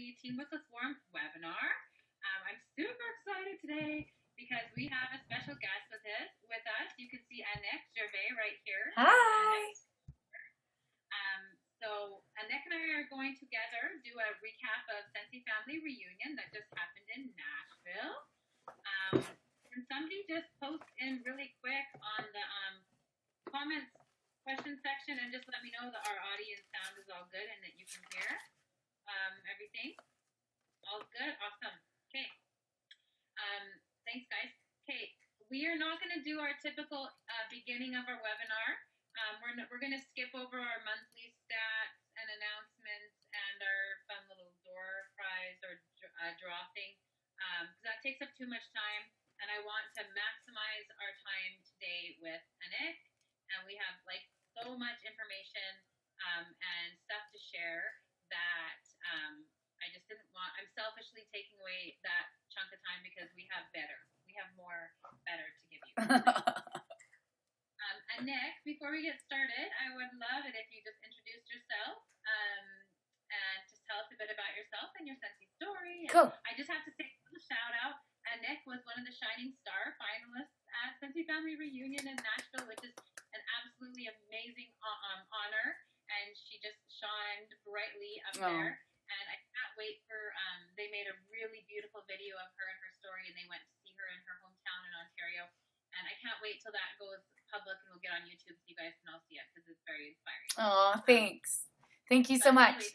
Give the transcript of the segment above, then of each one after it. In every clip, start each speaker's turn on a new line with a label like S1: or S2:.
S1: the Team with the Swarm webinar. I'm super excited today because we have a special guest with us. You can see Anick Gervais right here.
S2: Hi.
S1: So Anick and I are going together do a recap of Sensi Family Reunion that just happened in Nashville. Can somebody just post in really quick on the comments question section and just let me know that our audience sound is all good and that you can hear everything? All good? Awesome. Okay. Thanks, guys. Okay, we are not going to do our typical beginning of our webinar. We're going to skip over our monthly stats and announcements and our fun little door prize or draw thing because that takes up too much time, and I want to maximize our time today with Anick, and we have like so much information and stuff to share that I just didn't want. I'm selfishly taking away that chunk of time because we have more better to give you. Anick, before we get started, I would love it if you just introduced yourself and just tell us a bit about yourself and your Sensi story.
S2: Cool.
S1: I just have to say a shout out. Anick was one of the Shining Star finalists at Sensi Family Reunion in Nashville, which is an absolutely amazing honor, and she just shined brightly up there. And I can't wait for, they made a really beautiful video of her and her story, and they went to see her in her hometown in Ontario. And I can't wait till that goes public and we'll get on YouTube so you guys can all see it because it's very inspiring.
S2: Oh, thanks. Thank you so much.
S1: Anyways,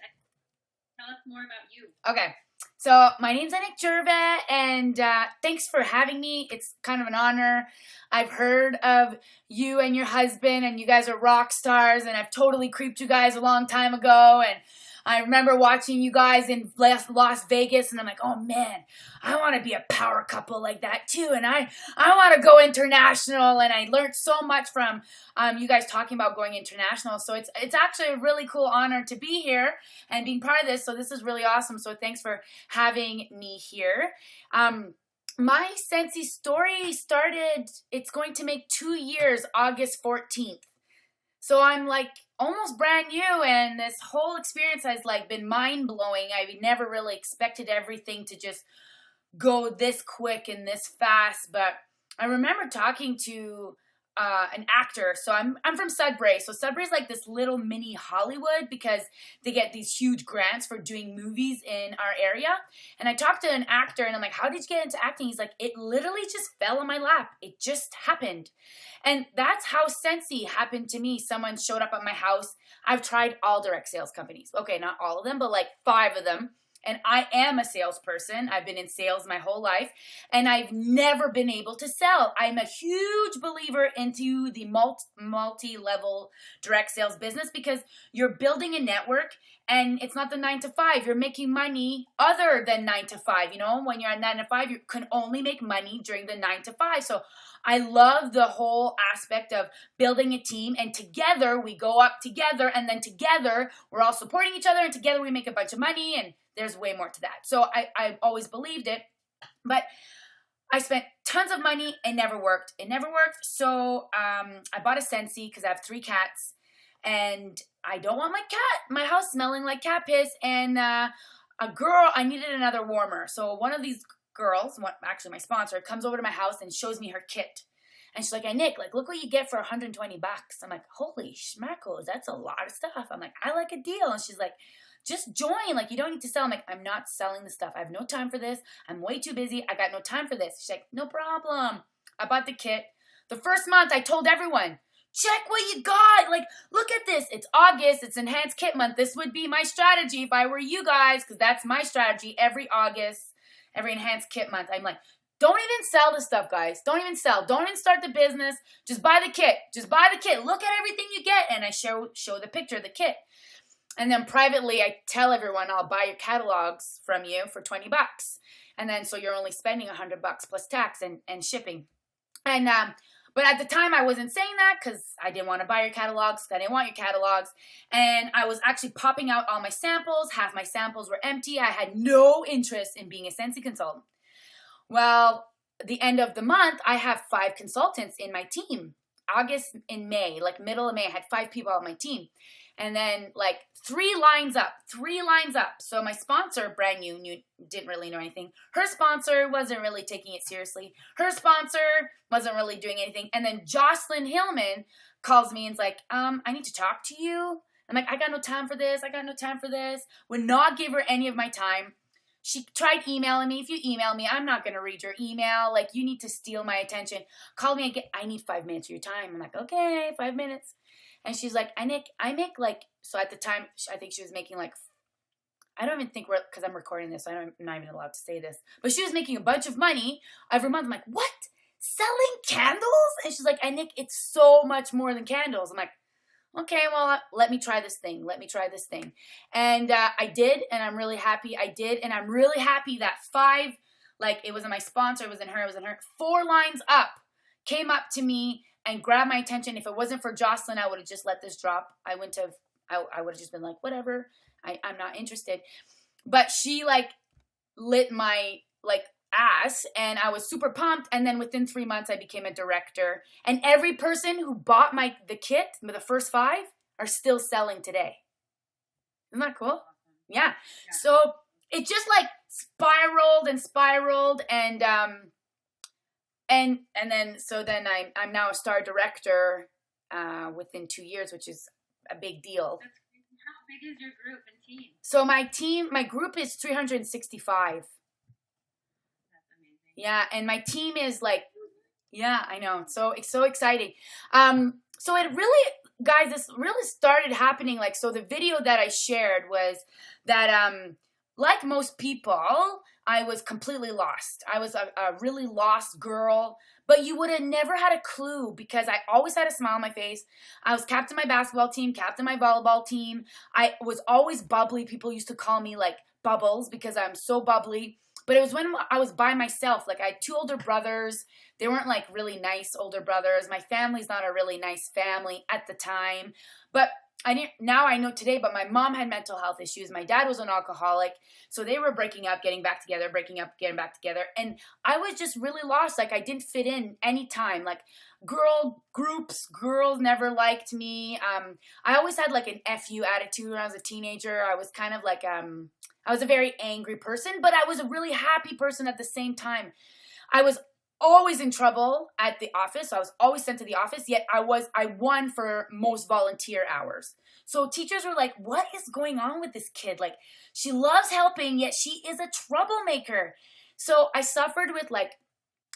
S1: tell us more about you.
S2: Okay. So my name's Anick Gervais, and thanks for having me. It's kind of an honor. I've heard of you and your husband, and you guys are rock stars, and I've totally creeped you guys a long time ago, and I remember watching you guys in Las Vegas, and I'm like, oh man, I want to be a power couple like that too, and I want to go international, and I learned so much from you guys talking about going international, so it's actually a really cool honor to be here and being part of this, so this is really awesome, so thanks for having me here. My Sensi story started, it's going to make 2 years, August 14th. So I'm like almost brand new, and this whole experience has like been mind-blowing. I never really expected everything to just go this quick and this fast, but I remember talking to an actor. So I'm from Sudbury. So Sudbury is like this little mini Hollywood because they get these huge grants for doing movies in our area. And I talked to an actor, and I'm like, how did you get into acting? He's like, it literally just fell in my lap. It just happened. And that's how Sensi happened to me. Someone showed up at my house. I've tried all direct sales companies. Okay, not all of them, but like 5 of them. And I am a salesperson. I've been in sales my whole life, and I've never been able to sell. I'm a huge believer into the multi-level direct sales business because you're building a network, and it's not the 9 to 5. You're making money other than 9 to 5. You know, when you're at 9 to 5, you can only make money during the 9 to 5. So I love the whole aspect of building a team, and together we go up together, and then together we're all supporting each other, and together we make a bunch of money, and there's way more to that. So I always believed it, but I spent tons of money. It never worked. So I bought a Sensi because I have 3 cats, and I don't want my house smelling like cat piss. And I needed another warmer. So one of these girls, actually my sponsor, comes over to my house and shows me her kit. And she's like, hey, Nick, like, look what you get for $120. I'm like, holy schmackles, that's a lot of stuff. I'm like, I like a deal. And she's like, just join, like, you don't need to sell. I'm like, I'm not selling the stuff. I have no time for this. I'm way too busy. I got no time for this. She's like, no problem. I bought the kit. The first month, I told everyone, check what you got. Like, look at this. It's August. It's enhanced kit month. This would be my strategy if I were you guys, because that's my strategy every August, every enhanced kit month. I'm like, don't even sell the stuff, guys. Don't even sell. Don't even start the business. Just buy the kit. Just buy the kit. Look at everything you get. And I show the picture of the kit. And then privately, I tell everyone I'll buy your catalogs from you for $20. And then so you're only spending $100 plus tax and shipping. And but at the time, I wasn't saying that because I didn't want to buy your catalogs. I didn't want your catalogs. And I was actually popping out all my samples. Half my samples were empty. I had no interest in being a Sensi consultant. Well, the end of the month, I have 5 consultants in my team. August and May, like middle of May, I had 5 people on my team. And then like 3 lines up. So my sponsor, brand new, didn't really know anything. Her sponsor wasn't really taking it seriously. Her sponsor wasn't really doing anything. And then Jocelyn Hillman calls me and's like, I need to talk to you. I'm like, I got no time for this. Would not give her any of my time. She tried emailing me. If you email me, I'm not going to read your email. Like, you need to steal my attention. Call me again. I need 5 minutes of your time. I'm like, okay, 5 minutes. And she's like, I make like, so at the time, I think she was making like, I don't even think because I'm recording this, so I'm not even allowed to say this. But she was making a bunch of money every month. I'm like, what? Selling candles? And she's like, Nick, it's so much more than candles. I'm like, okay, well, let me try this thing. And I did, and I'm really happy I did. And I'm really happy that 5, like it wasn't my sponsor, it wasn't her, 4 lines up came up to me and grabbed my attention. If it wasn't for Jocelyn, I would have just let this drop. I would have just been like, whatever, I'm not interested. But she like lit my like ass, and I was super pumped. And then within 3 months, I became a director. And every person who bought the kit, the first 5, are still selling today. Isn't that cool? Yeah. So it just like spiraled, and then I'm now a star director within 2 years, which is a big deal.
S1: How big is your group and team?
S2: So my group is 365. Yeah, and my team is like, yeah, I know. So it's so exciting. So it really, guys, this really started happening. Like, so the video that I shared was that, like most people, I was completely lost. I was a really lost girl, but you would have never had a clue because I always had a smile on my face. I was captain my basketball team, captain my volleyball team. I was always bubbly. People used to call me like Bubbles because I'm so bubbly. But it was when I was by myself. Like, I had 2 older brothers. They weren't like really nice older brothers. My family's not a really nice family at the time. But now I know today, but my mom had mental health issues. My dad was an alcoholic. So they were breaking up, getting back together, breaking up, getting back together. And I was just really lost. Like, I didn't fit in any time. Like, girl groups, girls never liked me. I always had like an FU attitude when I was a teenager. I was kind of like, I was a very angry person, but I was a really happy person at the same time. I was always in trouble at the office. So I was always sent to the office, yet I won for most volunteer hours. So teachers were like, what is going on with this kid? Like, she loves helping, yet she is a troublemaker. So I suffered with like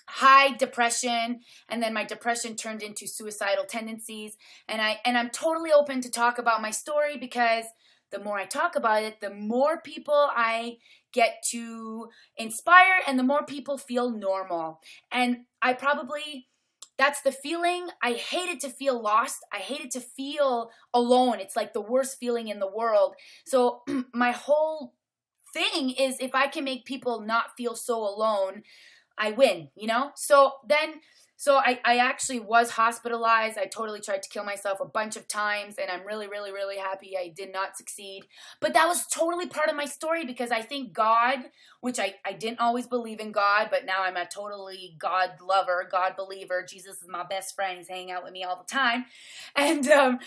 S2: high depression, and then my depression turned into suicidal tendencies. And I'm totally open to talk about my story because the more I talk about it, the more people I get to inspire and the more people feel normal. And that's the feeling. I hated to feel lost. I hated to feel alone. It's like the worst feeling in the world. So my whole thing is if I can make people not feel so alone, I win, you know? So I actually was hospitalized. I totally tried to kill myself a bunch of times, and I'm really, really, really happy I did not succeed. But that was totally part of my story because I think God, which I didn't always believe in God, but now I'm a totally God lover, God believer. Jesus is my best friend. He's hanging out with me all the time. And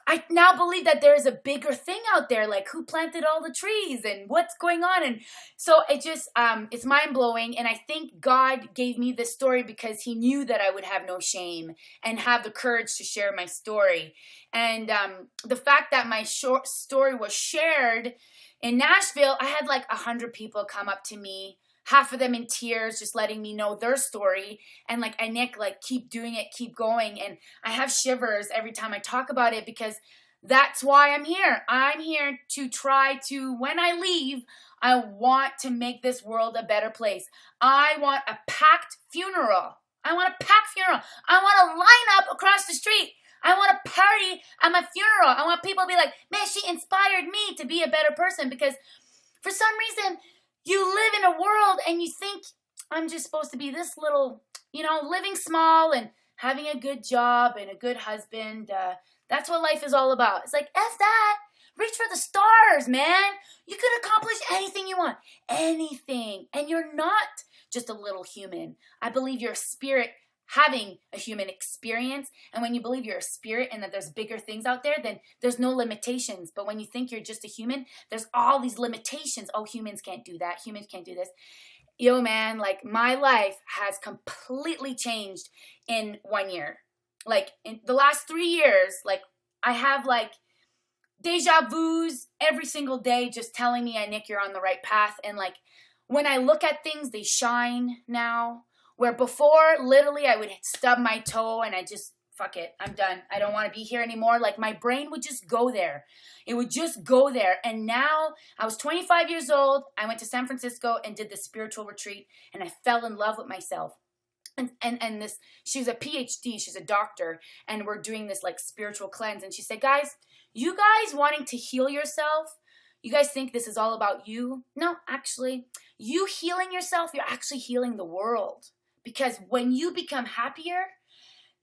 S2: I now believe that there is a bigger thing out there, like who planted all the trees and what's going on. And so it just, it's mind blowing. And I think God gave me this story because he knew that I would have no shame and have the courage to share my story. And the fact that my short story was shared in Nashville, I had like 100 people come up to me, half of them in tears, just letting me know their story. And like, Nick, like, keep doing it, keep going. And I have shivers every time I talk about it because that's why I'm here. I'm here to try to, when I leave, I want to make this world a better place. I want a packed funeral. I want to line up across the street. I want to party at my funeral. I want people to be like, man, she inspired me to be a better person, because for some reason, you live in a world and you think I'm just supposed to be this little, living small and having a good job and a good husband. That's what life is all about. It's like, F that. Reach for the stars, man. You can accomplish anything you want. Anything. And you're not just a little human. I believe you're a spirit having a human experience. And when you believe you're a spirit and that there's bigger things out there, then there's no limitations. But when you think you're just a human, there's all these limitations. Oh, humans can't do that. Humans can't do this. Yo, man, like my life has completely changed in 1 year. Like in the last 3 years, like I have like deja vus every single day just telling me, Anick, you're on the right path. And like when I look at things, they shine now. Where before, literally, I would stub my toe and I just, fuck it, I'm done. I don't want to be here anymore. Like my brain would just go there. It would just go there. And now I was 25 years old. I went to San Francisco and did the spiritual retreat and I fell in love with myself. And this, she's a PhD, she's a doctor, and we're doing this like spiritual cleanse. And she said, guys, you guys wanting to heal yourself, you guys think this is all about you? No, actually, you healing yourself, you're actually healing the world. Because when you become happier,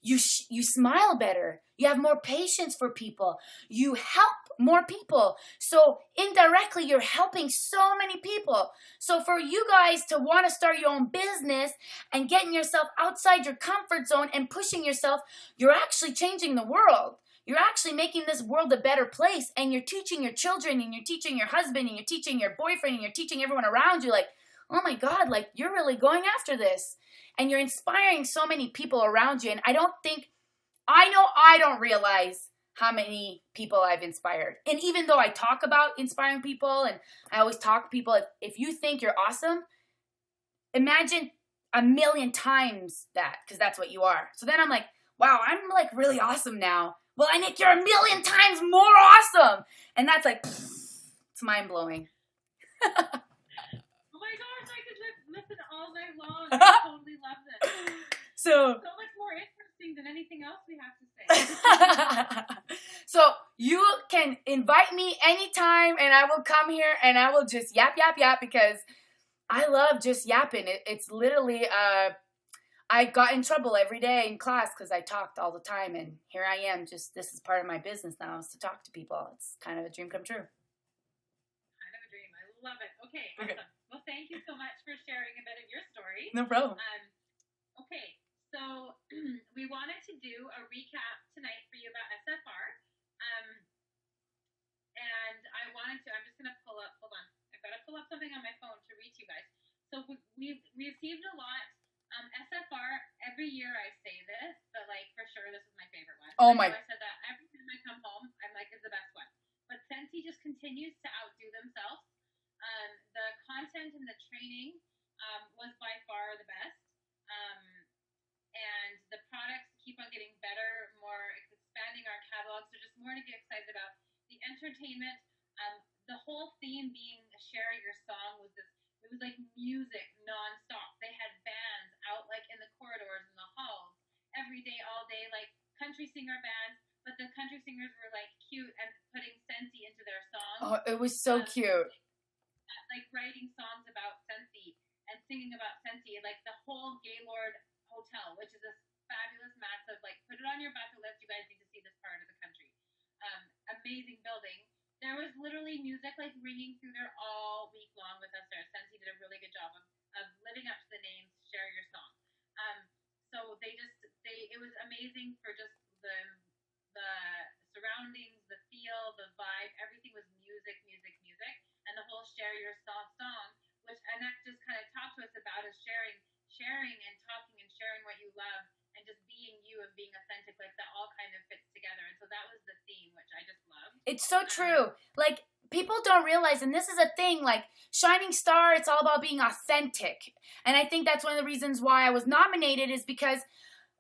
S2: you smile better. You have more patience for people. You help more people. So indirectly, you're helping so many people. So for you guys to want to start your own business and getting yourself outside your comfort zone and pushing yourself, you're actually changing the world. You're actually making this world a better place. And you're teaching your children and you're teaching your husband and you're teaching your boyfriend and you're teaching everyone around you like, oh my God, like you're really going after this. And you're inspiring so many people around you. And I know I don't realize how many people I've inspired. And even though I talk about inspiring people and I always talk to people, if you think you're awesome, imagine 1,000,000 times that, because that's what you are. So then I'm like, wow, I'm like really awesome now. Well, Anick, you're 1,000,000 times more awesome. And that's like, it's mind blowing.
S1: Oh my gosh, I could listen all night long. I totally love this.
S2: So
S1: much more interesting than anything else we have to say.
S2: So you can invite me anytime and I will come here and I will just yap because I love just yapping. It's literally, I got in trouble every day in class because I talked all the time and here I am, just this is part of my business now is to talk to people. It's kind of a dream come true.
S1: Kind of a dream. I love it. Okay, awesome. Well, thank you so much for sharing a bit of your story.
S2: No problem.
S1: Okay, so we wanted to do a recap tonight for you about SFR. And I'm just going to pull up, hold on. I've got to pull up something on my phone to read to you guys. So we've received a lot. SFR, every year I say this, but like for sure this is my favorite one.
S2: Oh my.
S1: I said that every time I come home, I'm like, it's the best one. But Scentsy just continues to outdo themselves. The content and the training was by far the best. And the products keep on getting better, more expanding our catalog. So just more to get excited about. The entertainment, the whole theme being share your song was this. It was like music nonstop. They had bands out like in the corridors and the halls every day, all day, like country singer bands. But the country singers were like cute and putting Scentsy into their songs. Oh,
S2: it was so cute.
S1: Like writing songs about Scentsy and singing about Scentsy. Like the whole Gaylord Hotel, which is a fabulous, massive, like put it on your bucket list. You guys need to see this part of the country. Amazing building. There was literally music like ringing through there all week long with us there. Scentsy did a really good job of living up to the name, share your song. So it was amazing for just the surroundings, the feel, the vibe, everything was music, and the whole share your song, which Anick just kind of talked to us about is sharing and talking and sharing what you love and just being you and being authentic, like that all kind of fits together. And so that was the theme, which I just loved.
S2: It's so true. Like people don't realize, and this is a thing, like Shining Star, it's all about being authentic. And I think that's one of the reasons why I was nominated is because,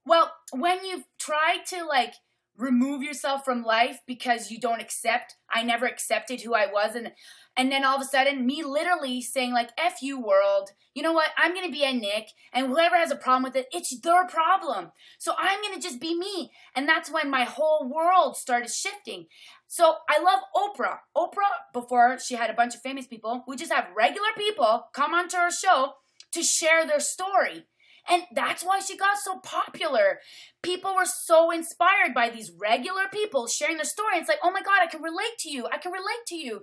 S2: well, when you've tried to like remove yourself from life because you don't accept, I never accepted who I was, and then all of a sudden me literally saying like, F you world, you know what, I'm going to be Anick, and whoever has a problem with it, it's their problem. So I'm going to just be me. And that's when my whole world started shifting. So I love Oprah. Oprah, before she had a bunch of famous people, would just have regular people come onto her show to share their story. And that's why she got so popular. People were so inspired by these regular people sharing their story. It's like, oh my God, I can relate to you. I can relate to you.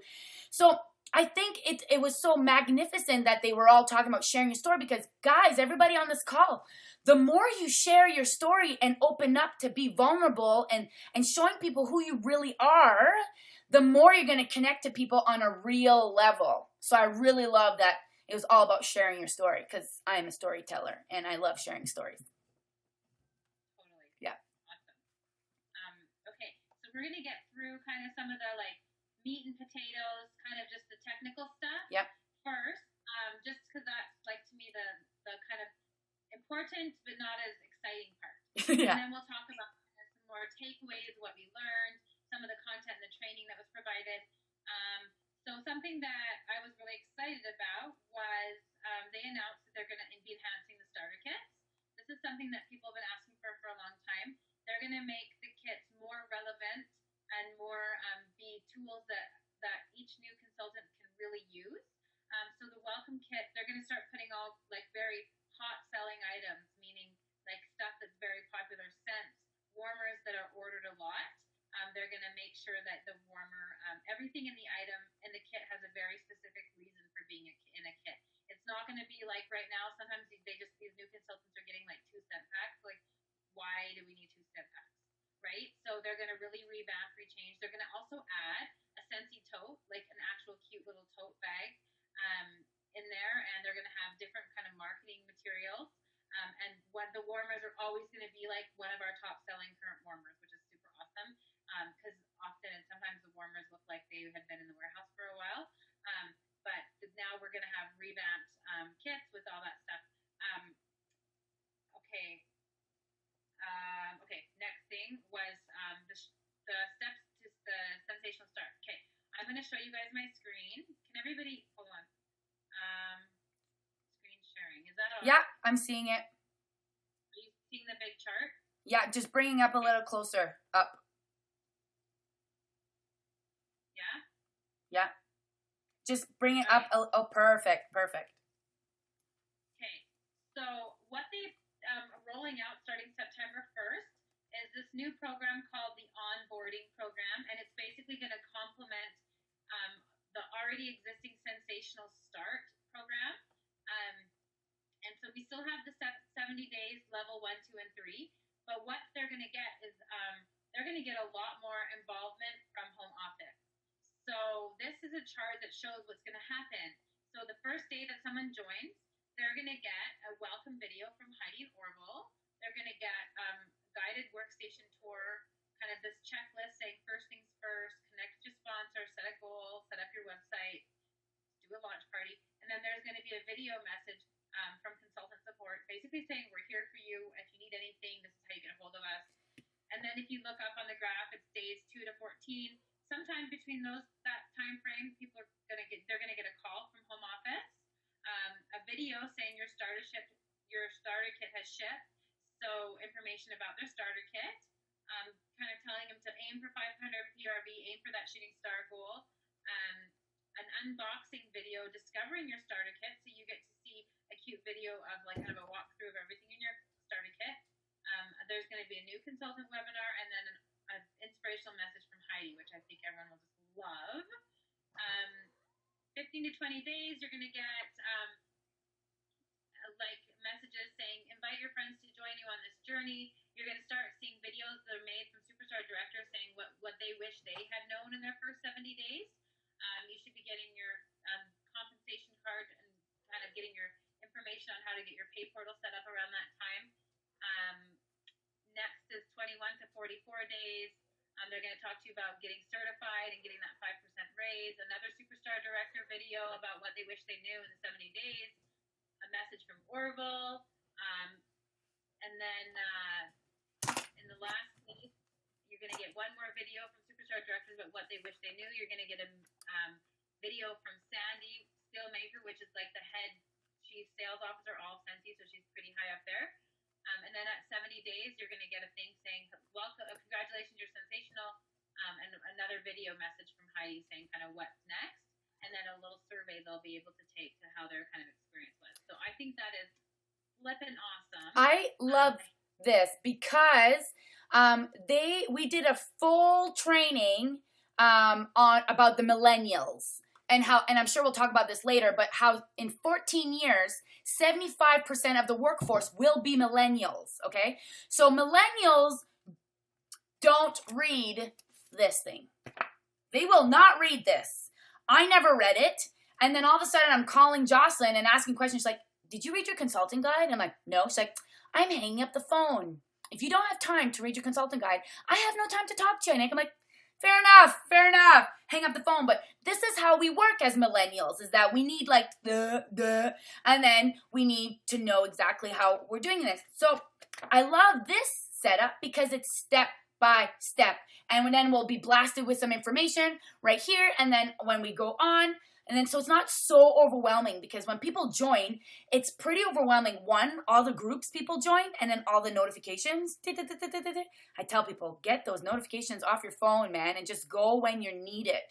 S2: So I think it was so magnificent that they were all talking about sharing your story, because guys, everybody on this call, the more you share your story and open up to be vulnerable and showing people who you really are, the more you're going to connect to people on a real level. So I really love that it was all about sharing your story, because I am a storyteller and I love sharing stories.
S1: Totally.
S2: Yeah.
S1: Awesome. Okay, so we're going to get through kind of some of the like meat and potatoes, kind of just the technical stuff.
S2: Yep.
S1: First, just because that's like to me the kind of important but not as exciting part.
S2: Yeah.
S1: And then we'll talk about some more takeaways, what we learned, some of the content and the training that was provided. So something that I was really excited about was they announced that they're going to be enhancing the starter kits. This is something that people have been asking for a long time. They're going to make the kits more relevant and more be tools that each new consultant can really use. So the welcome kit, they're going to start putting all like very hot selling items, meaning like stuff that's very popular, scents, warmers that are ordered a lot. They're going to make sure that the warmer, everything in the item in the kit has a very specific reason for being in a kit. It's not going to be like right now, sometimes these new consultants are getting like 2 scent packs. Like, why do we need 2 scent packs? Right? So they're going to really revamp, rechange. They're going to also add a Scentsy tote, like an actual cute little tote bag in there. And they're going to have different kind of marketing materials. And what the warmers are always going to be like one of our top selling current warmers, which is super awesome. Because often and sometimes the warmers look like they had been in the warehouse for a while. But now we're going to have revamped kits with all that stuff. Okay. Okay, next thing was the steps to the sensational start. Okay, I'm going to show you guys my screen. Can everybody, hold on. Screen sharing. Is that all
S2: Yeah,
S1: right?
S2: I'm seeing it.
S1: Are you seeing the big chart?
S2: Yeah, just bringing up a little closer. Up. Yeah. Just bring it up. Oh, perfect.
S1: Okay. So what they're rolling out starting September 1st is this new program called the Onboarding Program, and it's basically going to complement the already existing Sensational Start program. And so we still have the 70 days, level 1, 2, and 3. But what they're going to get is they're going to get a lot more involvement from home office. So this is a chart that shows what's going to happen. So the first day that someone joins, they're going to get a welcome video from Heidi and Orville. They're going to get guided workstation tour, kind of this checklist saying first things first, connect with your sponsor, set a goal, set up your website, do a launch party. And then there's going to be a video message from consultant support, basically saying we're here for you. If you need anything, this is how you get a hold of us. And then if you look up on the graph, it's days 2 to 14. Sometime between that time frame, they're gonna get a call from home office, a video saying your starter kit has shipped. So information about their starter kit, kind of telling them to aim for 500 PRV, aim for that shooting star goal. An unboxing video discovering your starter kit, so you get to see a cute video of like kind of a walkthrough of everything in your starter kit. There's going to be a new consultant webinar, and then an inspirational message from Heidi, which I think everyone will just love. 15 to 20 days, you're going to get like messages saying invite your friends to join you on this journey. You're going to start seeing videos that are made from superstar directors saying what they wish they had known in their first 70 days. You should be getting your compensation card and kind of getting your information on how to get your pay portal set up around that time. Next is 21 to 44 days. They're going to talk to you about getting certified and getting that 5% raise. Another superstar director video about what they wish they knew in the 70 days. A message from Orville. And then in the last case, you're going to get one more video from superstar directors about what they wish they knew. You're going to get a video from Sandy Steelmaker, which is like the head chief sales officer, all Scentsy, so she's pretty high up there. And then at 70 days, you're going to get a thing saying, welcome, congratulations, you're sensational. And another video message from Heidi saying kind of what's next. And then a little survey they'll be able to take to how their kind of experience was. So I think that is flippin' awesome.
S2: I love this because we did a full training about the millennials. and I'm sure we'll talk about this later, but how in 14 years, 75% of the workforce will be millennials, okay? So millennials don't read this thing. They will not read this. I never read it. And then all of a sudden I'm calling Jocelyn and asking questions. She's like, did you read your consulting guide? I'm like, no. She's like, I'm hanging up the phone. If you don't have time to read your consulting guide, I have no time to talk to you. And I'm like, fair enough. Hang up the phone. But this is how we work as millennials, is that we need like and then we need to know exactly how we're doing this. So I love this setup because it's step by step. And then we'll be blasted with some information right here. And then when we go on, and then so it's not so overwhelming, because when people join, it's pretty overwhelming. One, all the groups people join, and then all the notifications. I tell people, get those notifications off your phone, man, and just go when you're needed.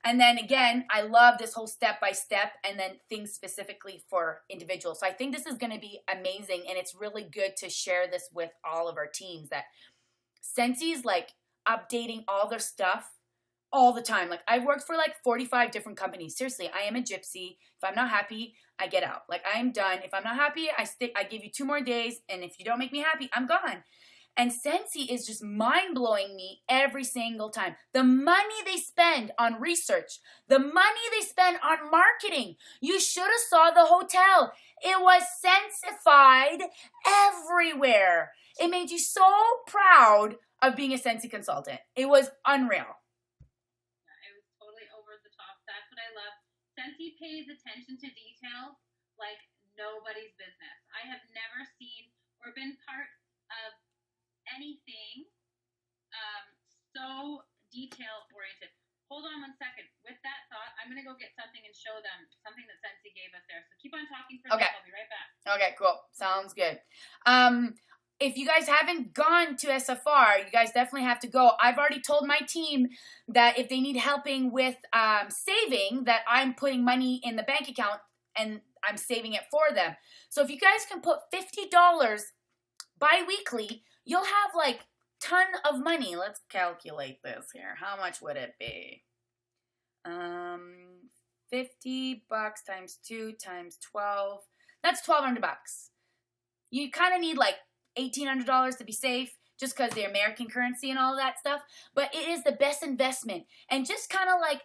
S2: And then again, I love this whole step by step and then things specifically for individuals. So I think this is going to be amazing, and it's really good to share this with all of our teams, that Scentsi's like updating all their stuff all the time. Like, I've worked for like 45 different companies. Seriously, I am a gypsy. If I'm not happy, I get out. Like, I am done. If I'm not happy, I give you 2 more days. And if you don't make me happy, I'm gone. And Scentsy is just mind-blowing me every single time. The money they spend on research, the money they spend on marketing. You should have saw the hotel. It was Sensified everywhere. It made you so proud of being a Scentsy consultant. It was unreal.
S1: Scentsy pays attention to detail like nobody's business. I have never seen or been part of anything so detail-oriented. Hold on one second. With that thought, I'm going to go get something and show them something that Scentsy gave us there. So keep on talking for a minute. I'll be right back. Okay, cool. Sounds good. If you guys haven't gone to SFR, you guys definitely have to go. I've already told my team that if they need helping with saving, that I'm putting money in the bank account and I'm saving it for them. So if you guys can put $50 bi-weekly, you'll have like ton of money. Let's calculate this here. How much would it be? $50 times 2 times 12. That's $1,200. You kind of need like $1,800 to be safe, just because the American currency and all of that stuff. But it is the best investment. And just kind of like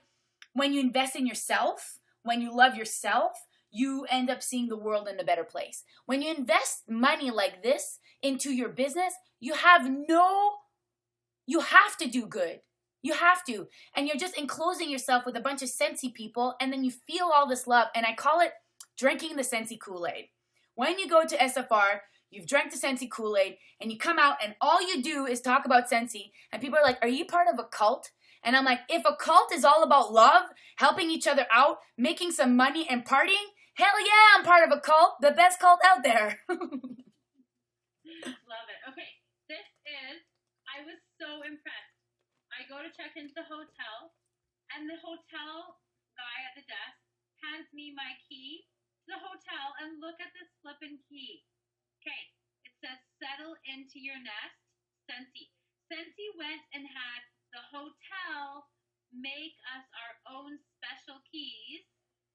S1: when you invest in yourself, when you love yourself, you end up seeing the world in a better place. When you invest money like this into your business, you have to do good. You have to. And you're just enclosing yourself with a bunch of Scentsy people, and then you feel all this love. And I call it drinking the Scentsy Kool-Aid. When you go to SFR, you've drank the Scentsy Kool-Aid, and you come out, and all you do is talk about Scentsy, and people are like, are you part of a cult? And I'm like, if a cult is all about love, helping each other out, making some money, and partying, hell yeah, I'm part of a cult, the best cult out there. Love it. Okay, I was so impressed. I go to check into the hotel, and the hotel guy at the desk hands me my key to the hotel, and look at this flippin' key. Okay, it says settle into your nest, Scentsy. Scentsy went and had the hotel make us our own special keys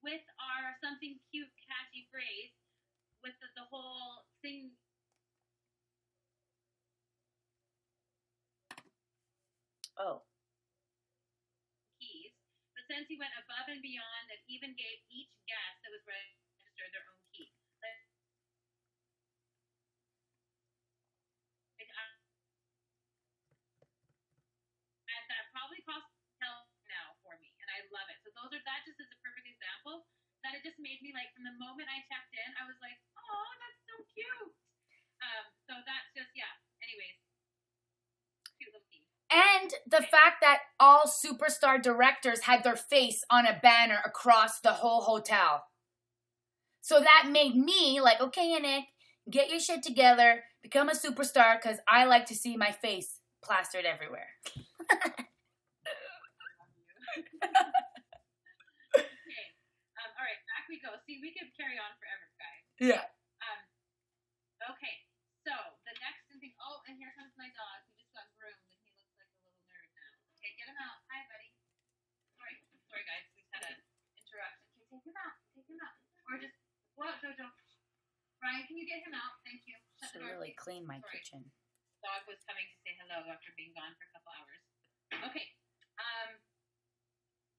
S1: with our something cute, catchy phrase with the whole thing.
S2: Oh.
S1: Keys. But Scentsy went above and beyond and even gave each guest that was registered their own key. That probably costs hell now for me, and I love it. So that just is a perfect example that it just made me like, from the moment I checked in, I was like, oh, that's so cute. So that's just, yeah. Anyways, cute little key.
S2: And the fact that all superstar directors had their face on a banner across the whole hotel. So that made me like, okay, Anick, get your shit together, become a superstar, because I like to see my face plastered everywhere.
S1: Okay. All right, back we go. See, we could carry on forever, guys.
S2: Yeah.
S1: Okay, so the next thing. Oh, and here comes my dog who just got groomed, and he looks like a little nerd now. Okay, get him out. Hi, buddy. Sorry, guys. We had an Brian, can you get him out? Thank you. Shut
S2: Should
S1: the door,
S2: really
S1: please.
S2: clean my
S1: Sorry.
S2: kitchen.
S1: Dog was coming to say hello after being gone for a couple hours. Okay.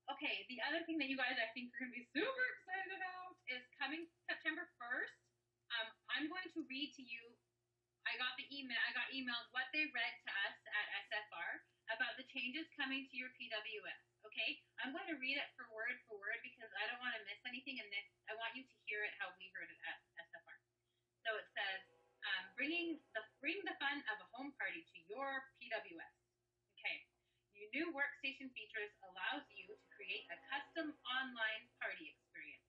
S1: Okay, the other thing that you guys I think are going to be super excited about is coming September 1st. I'm going to read to you. I got emailed what they read to us at SFR about the changes coming to your PWS. Okay, I'm going to read it for word because I don't want to miss anything, and I want you to hear it how we heard it at SFR. So it says, bring the fun of a home party to your PWS. Okay. Your new workstation features allows you to create a custom online party experience.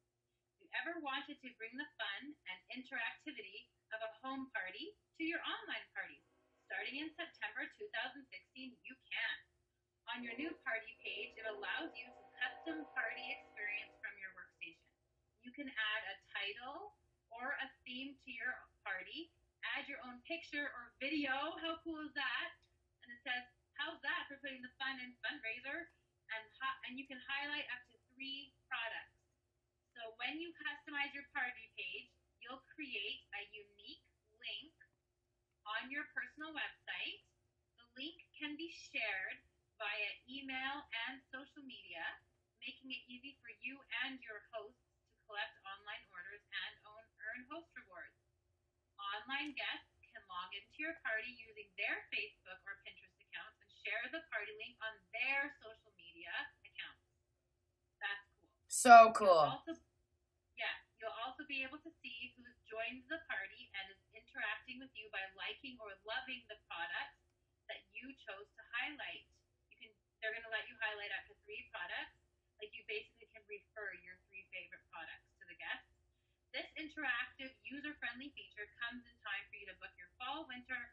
S1: If you ever wanted to bring the fun and interactivity of a home party to your online parties, starting in September 2016, you can. On your new party page, it allows you to custom party experience from your workstation. You can add a title or a theme to your party, add your own picture or video. How cool is that? And it says, how's that for putting the fun in fundraiser? And you can highlight up to 3 products. So when you customize your party page, you'll create a unique link on your personal website. The link can be shared via email and social media, making it easy for you and your hosts to collect online orders and earn host rewards. Online guests can log into your party using their Facebook or Pinterest accounts and share the party link on their social media accounts. That's cool.
S2: So cool.
S1: You'll also be able to see who's joined the party and is interacting with you by liking or loving the products that you chose to highlight. They're going to let you highlight up to 3 products. Like you basically can refer your 3 favorite products to the guests. This interactive, user-friendly feature comes in time for you to book your fall, winter,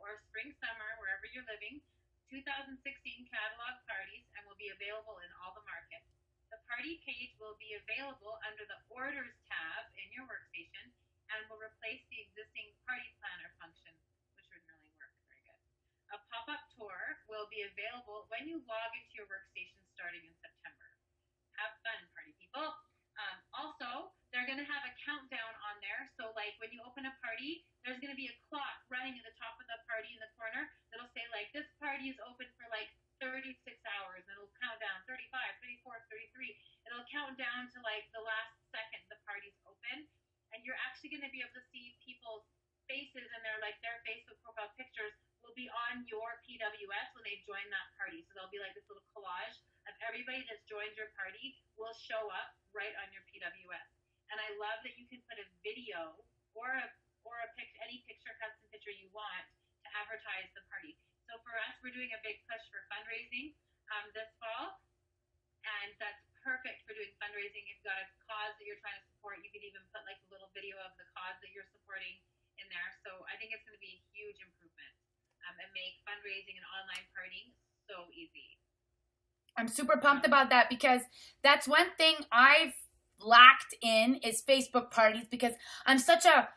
S1: or spring, summer, wherever you're living, 2016 catalog parties, and will be available in all the markets. The party page will be available under the Orders tab in your workstation and will replace the existing Party Planner function, which would really work very good. A pop-up tour will be available when you log into your workstation starting in September. Have fun, party people. Also, they're going to have a countdown on there. So, like, when you open a party, there's going to be a clock running at the top of the party in the corner that'll say, like, this party is open for, like, 36 hours. And it'll count down 35, 34, 33. It'll count down to, like, the last second the party's open. And you're actually going to be able to see people's faces and their Facebook profile pictures will be on your PWS when they join that party. So there'll be, like, this little collage of everybody that's joined your party will show up right on your PWS. And I love that you can put a video or any custom picture you want to advertise the party. So for us, we're doing a big push for fundraising this fall, and that's perfect for doing fundraising. If you've got a cause that you're trying to support, you could even put like a little video of the cause that you're supporting in there. So I think it's going to be a huge improvement and make fundraising and online partying so easy.
S2: I'm super pumped about that because that's one thing I've lacked in is Facebook parties because I'm such a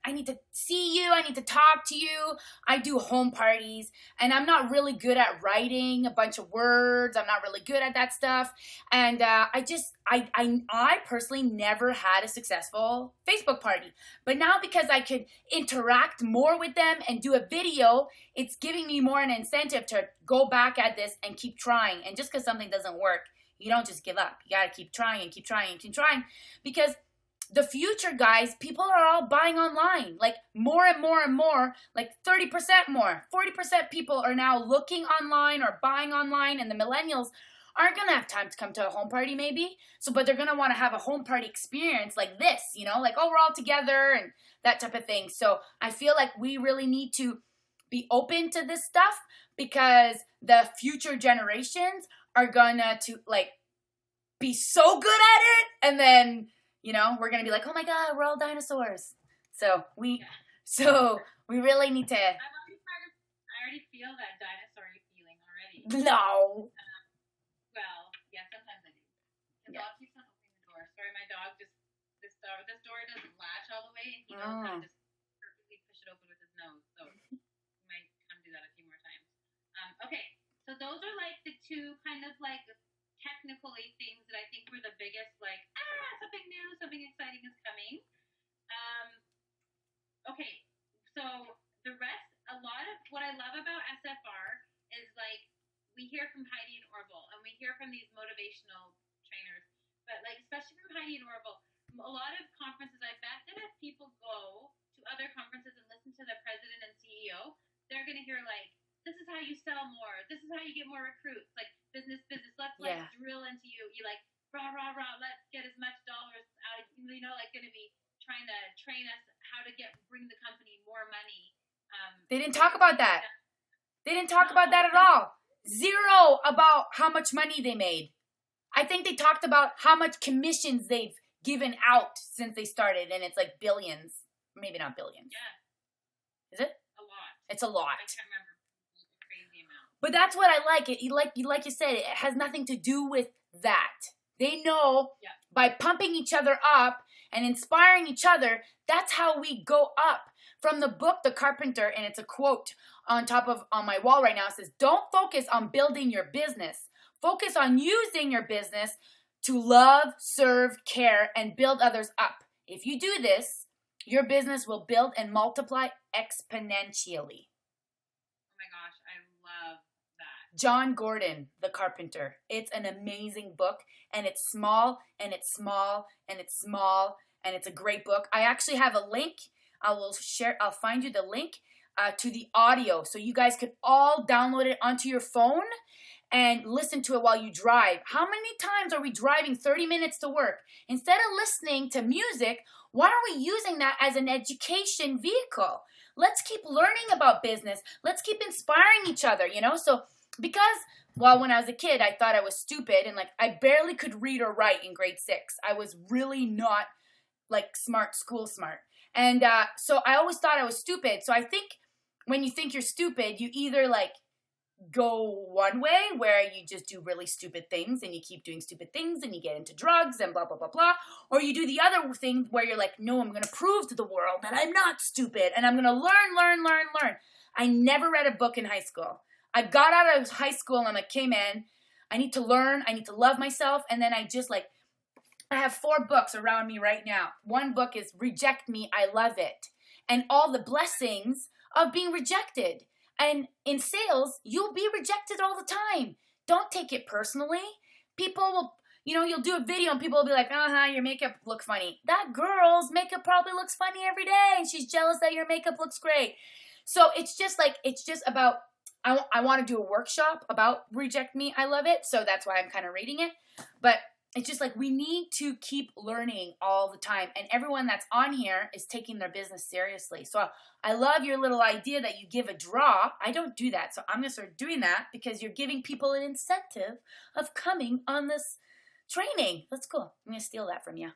S2: I need to see you. I need to talk to you. I do home parties and I'm not really good at writing a bunch of words. I'm not really good at that stuff. And I personally never had a successful Facebook party. But now because I could interact more with them and do a video, it's giving me more an incentive to go back at this and keep trying. And just because something doesn't work, you don't just give up. You got to keep trying and keep trying and keep trying because the future, guys, people are all buying online, like more and more and more, like 30% more. 40% people are now looking online or buying online, and the millennials aren't going to have time to come to a home party maybe. But they're going to want to have a home party experience like this, like, oh, we're all together and that type of thing. So I feel like we really need to be open to this stuff because the future generations are going to like be so good at it, and then we're going to be like, oh my God, we're all dinosaurs. So we really need to.
S1: I already feel that dinosaur-y feeling already.
S2: No.
S1: Well, yeah, sometimes I do. The dog keeps on opening the door. Sorry, my dog this door doesn't latch all the way, and he knows how to just perfectly push it open with his nose. So we might come do that a few more times. Okay, so those are like the 2 kind of like technically things that I think were the biggest, like, something new, something exciting is coming. Okay, so the rest, a lot of what I love about SFR is like we hear from Heidi and Orville, and we hear from these motivational trainers, but like especially from Heidi and Orville, a lot of conferences. I bet that if people go to other conferences and listen to the president and CEO, they're gonna hear like, "This is how you sell more. This is how you get more recruits. Like business, business. Let's like drill into you. You like rah rah rah. Let's get as much dollars out of you. You know, like gonna be trying to train us how to bring the company more money."
S2: They didn't talk about that. They didn't talk about that at all. Zero about how much money they made. I think they talked about how much commissions they've given out since they started, and it's like billions. Maybe not billions.
S1: Yeah.
S2: Is it?
S1: A lot.
S2: It's a lot.
S1: I can't remember the crazy amount.
S2: But that's what I like. Like you said, it has nothing to do with that. They know by pumping each other up and inspiring each other, that's how we go up. From the book, The Carpenter, and it's a quote on my wall right now. It says, "Don't focus on building your business. Focus on using your business to love, serve, care, and build others up. If you do this, your business will build and multiply exponentially."
S1: Oh my gosh, I love that.
S2: John Gordon, The Carpenter. It's an amazing book, and it's small, and it's small, and it's small, and it's a great book. I actually have a link. I'll find you the link to the audio, so you guys could all download it onto your phone and listen to it while you drive. How many times are we driving 30 minutes to work? Instead of listening to music, why aren't we using that as an education vehicle? Let's keep learning about business. Let's keep inspiring each other, you know? So because, well, when I was a kid, I thought I was stupid, and like I barely could read or write in grade 6. I was really not like school smart. And so I always thought I was stupid. So I think when you think you're stupid, you either like go one way where you just do really stupid things and you keep doing stupid things and you get into drugs and blah, blah, blah, blah. Or you do the other thing where you're like, no, I'm going to prove to the world that I'm not stupid and I'm going to learn. I never read a book in high school. I got out of high school and I'm like, okay, man, I need to learn. I need to love myself. And then I have 4 books around me right now. One book is Reject Me, I Love It. And all the blessings of being rejected. And in sales, you'll be rejected all the time. Don't take it personally. People will, you'll do a video and people will be like, your makeup look funny. That girl's makeup probably looks funny every day and she's jealous that your makeup looks great. So it's just about, I want to do a workshop about Reject Me, I Love It. So that's why I'm kind of reading it. But it's just like we need to keep learning all the time. And everyone that's on here is taking their business seriously. So I love your little idea that you give a draw. I don't do that. So I'm going to start doing that because you're giving people an incentive of coming on this training. That's cool. I'm going to steal that from you.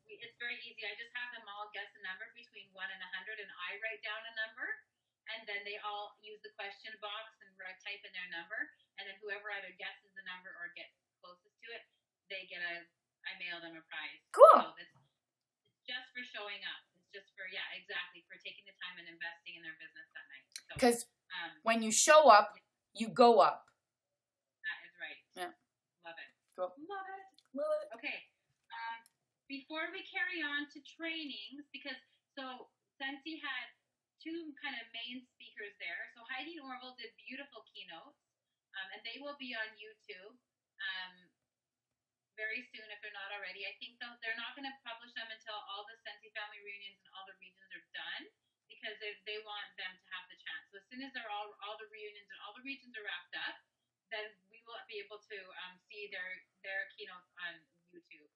S1: It's very easy. I just have them all guess a number between 1 and 100, and I write down a number. And then they all use the question box and type in their number. And then whoever either guesses the number or gets closest to it, I mail them a prize.
S2: Cool.
S1: So it's just for showing up. It's just for, exactly, for taking the time and investing in their business that night.
S2: Because when you show up, you go up.
S1: That is right.
S2: Yeah.
S1: Love it.
S2: Cool.
S1: Love it.
S2: Love it.
S1: Okay. Before we carry on to trainings, so Sensi had 2 kind of main speakers there. So Heidi and Orville did beautiful keynotes, and they will be on YouTube. Very soon, if they're not already. I think they're not going to publish them until all the Sensi family reunions in all the regions are done, because they want them to have the chance. So as soon as they're all the reunions and all the regions are wrapped up, then we will be able to see their keynotes on YouTube.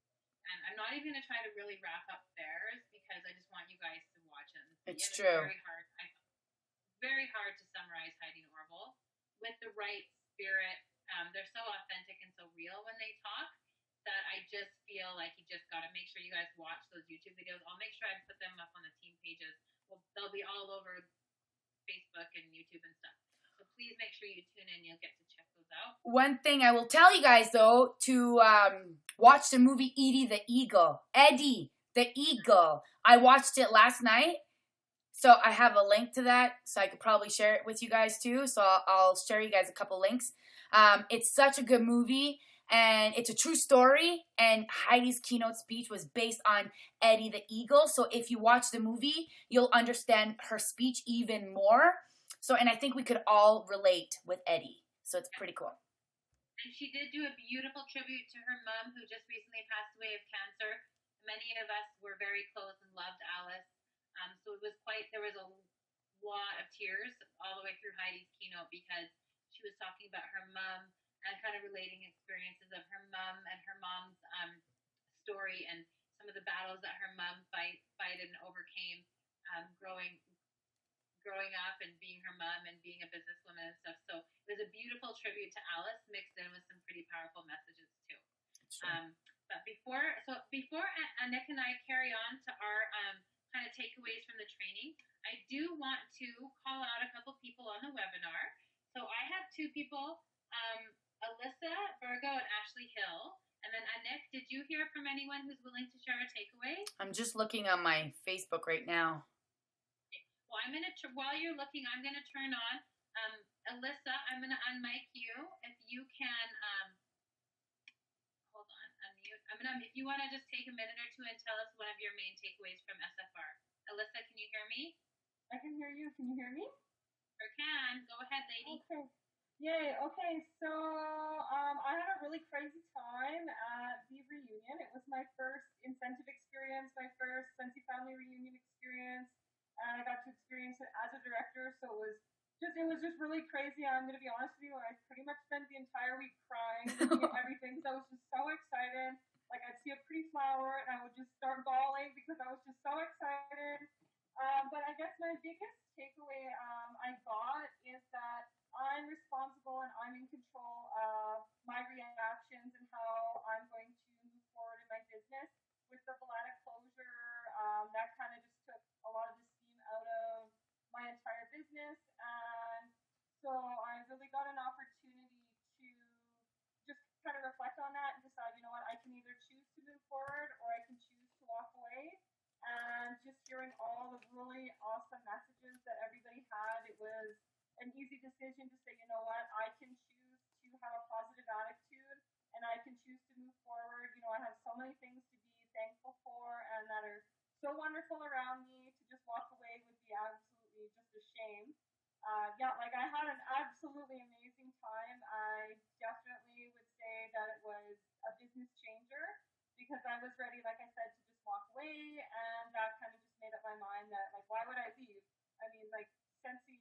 S1: And I'm not even going to try to really wrap up theirs because I just want you guys to watch them.
S2: It's true.
S1: Very hard to summarize Heidi and Orville with the right spirit. They're so authentic and so real when they talk that I just feel like you just got to make sure you guys watch those YouTube videos. I'll make sure I put them up on the team pages. They'll be all over Facebook and YouTube and stuff. So please make sure you tune in. You'll get to check those out.
S2: One thing I will tell you guys, though, to watch the movie Eddie the Eagle. I watched it last night. So I have a link to that, so I could probably share it with you guys, too. So I'll share you guys a couple links. It's such a good movie. and it's a true story, and Heidi's keynote speech was based on Eddie the Eagle. So if you watch the movie, you'll understand her speech even more. So, and I think we could all relate with Eddie. So it's pretty cool.
S1: And she did do a beautiful tribute to her mom, who just recently passed away of cancer. Many of us were very close and loved Alice. So it was there was a lot of tears all the way through Heidi's keynote, because she was talking about her mom and kind of relating experiences of her mom and her mom's story, and some of the battles that her mom fight and overcame, growing up and being her mom and being a businesswoman and stuff. So it was a beautiful tribute to Alice, mixed in with some pretty powerful messages too. Sure. But before Anick and I carry on to our kind of takeaways from the training, I do want to call out a couple people on the webinar. So I have two people, Alyssa Virgo and Ashley Hill. And then Anick, did you hear from anyone who's willing to share a takeaway?
S2: I'm just looking on my Facebook right now.
S1: Well, while you're looking, I'm gonna turn on Alyssa. I'm gonna unmic you. If you can, hold on, unmute. If you want to just take a minute or two and tell us one of your main takeaways from SFR. Alyssa, can you hear me?
S3: I can hear you. Can you hear me?
S1: Sure can. Go ahead, lady.
S3: Okay. Yay. Okay. So I had a really crazy time at the reunion. It was my first incentive experience, my first Sensi family reunion experience. And I got to experience it as a director, so it was just really crazy. I'm gonna be honest with you, I pretty much spent the entire week crying and everything, because I was just so excited. Like, I'd see a pretty flower and I would just start bawling because I was just so excited. But I guess my biggest takeaway I got is that I'm responsible and I'm in control of my reactions and how I'm going to move forward in my business. With the Valada closure, that kind of just took a lot of the out of my entire business, and so I really got an opportunity to just kind of reflect on that and decide, you know what, I can either choose to move forward or I can choose to walk away. And just hearing all the really awesome messages that everybody had, it was an easy decision to say, you know what, I can choose to have a positive attitude and I can choose to move forward. You know, I have so many things to be thankful for and that are so wonderful around me. To just walk away would be absolutely just a shame. Like, I had an absolutely amazing time. I definitely would say that it was a business changer, because I was ready, like I said, to just walk away, and that kind of just made up my mind that, like, why would I leave? I mean, like, Sensi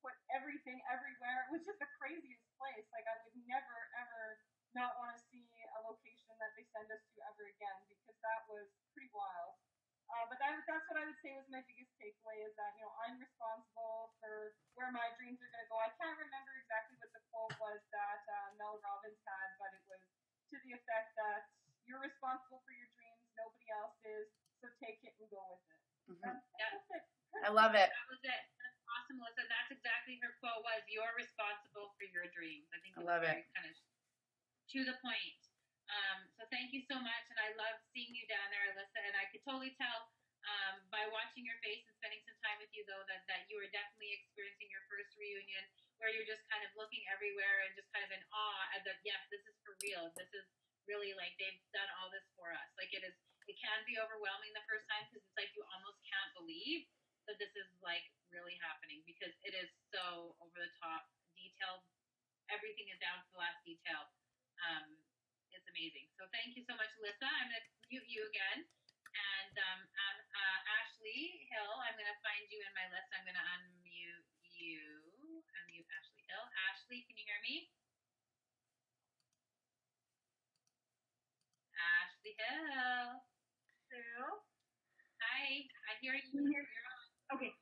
S3: put everything everywhere. It was just the craziest place. Like, I would never, ever not want to see a location that they send us to ever again, because that was pretty wild. But that's what I would say was my biggest takeaway, is that, you know, I'm responsible for where my dreams are going to go. I can't remember exactly what the quote was that Mel Robbins had, but it was to the effect that you're responsible for your dreams, nobody else is, so take it and go with it.
S2: Mm-hmm.
S3: That's it.
S2: I love it.
S1: That was it. That's awesome, Melissa. That's exactly her quote was, you're responsible for your dreams. I think
S2: I love it.
S1: Kind of to the point. So thank you so much, and I love seeing you down there, Alyssa, and I could totally tell by watching your face and spending some time with you, though, that you were definitely experiencing your first reunion, where you're just kind of looking everywhere and just kind of in awe at that, yes, this is for real. This is really, like, they've done all this for us. Like, it can be overwhelming the first time, because it's like you almost can't believe that this is, like, really happening, because it is so over the top, detailed. Everything is down to the last detail. It's amazing. So thank you so much, Alyssa. I'm going to mute you again. And Ashley Hill, I'm going to find you in my list. I'm going to unmute you. Unmute Ashley Hill. Ashley, can you hear me? Ashley Hill.
S3: Hello?
S1: Hi. I hear you. You're on.
S3: Okay.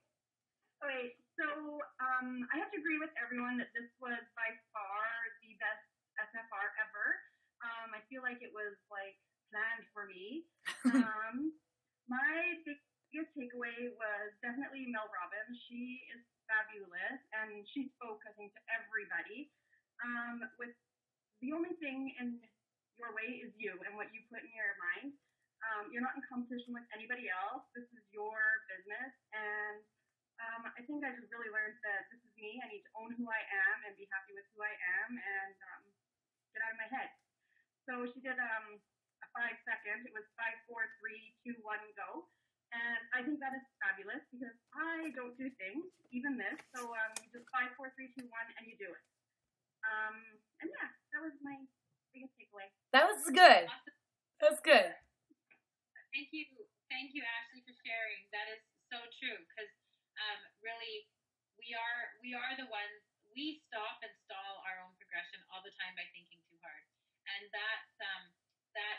S3: Okay. So I have to agree with everyone that this was by far the best SFR ever. I feel like it was, like, planned for me. My biggest takeaway was definitely Mel Robbins. She is fabulous, and she spoke, I think, to everybody. With the only thing in your way is you and what you put in your mind. You're not in competition with anybody else. This is your business, and I think I just really learned that this is me. I need to own who I am and be happy with who I am, and get out of my head. So she did a 5-second. It was 5, 4, 3, 2, 1, go. And I think that is fabulous because I don't do things, even this. So you just 5, 4, 3, 2, 1, and you do it. And yeah, that was my biggest takeaway.
S2: That was good. That was good.
S1: Thank you, Ashley, for sharing. That is so true because really, we are the ones, we stop and stall our own progression all the time by thinking too hard, and that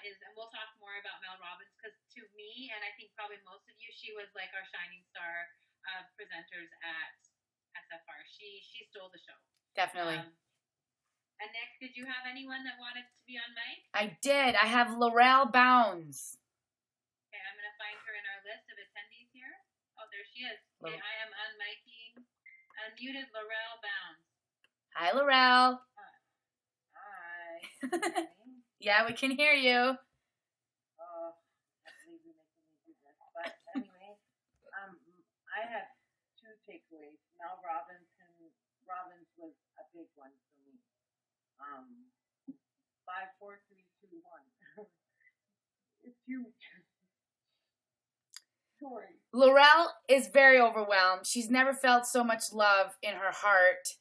S1: is, and we'll talk more about Mel Robbins because to me, and I think probably most of you, she was like our shining star of presenters at SFR. She stole the show.
S2: Definitely.
S1: And Nick, did you have anyone that wanted to be on mic?
S2: I did. I have Laurel Bounds.
S1: Okay, I'm going to find her in our list of attendees here. Oh, there she is. Okay, I am unmiking. Unmuted Laurel Bounds.
S2: Hi, Laurel.
S4: Hi.
S2: Yeah, we can hear you.
S4: I believe you're making me do this. But anyway, I have 2 takeaways. Mel Robbins was a big one for me. 5, 4, 3, 2, 1. It's huge. Sorry.
S2: Laurel is very overwhelmed. She's never felt so much love in her heart.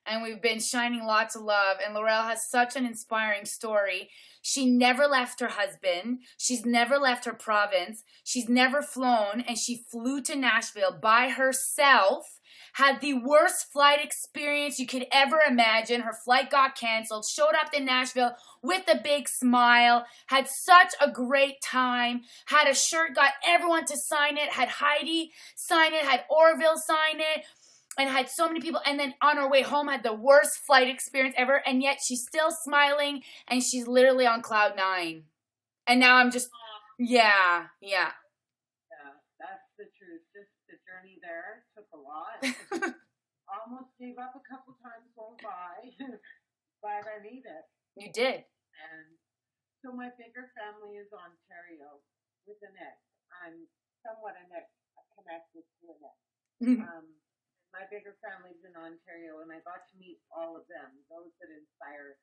S2: And we've been shining lots of love. And Laurel has such an inspiring story. She never left her husband. She's never left her province. She's never flown. And she flew to Nashville by herself. Had the worst flight experience you could ever imagine. Her flight got canceled. Showed up in Nashville with a big smile. Had such a great time. Had a shirt, got everyone to sign it. Had Heidi sign it. Had Orville sign it. And had so many people. And then on her way home had the worst flight experience ever. And yet she's still smiling. And she's literally on cloud 9. And now I'm just, yeah.
S4: Yeah, that's the truth. Just the journey there took a lot. Almost gave up a couple times going by, but I made it.
S2: You did.
S4: And so my bigger family is Ontario with Anick. I'm somewhat connected to Anick. My bigger family's in Ontario, and I got to meet all of them, those that inspire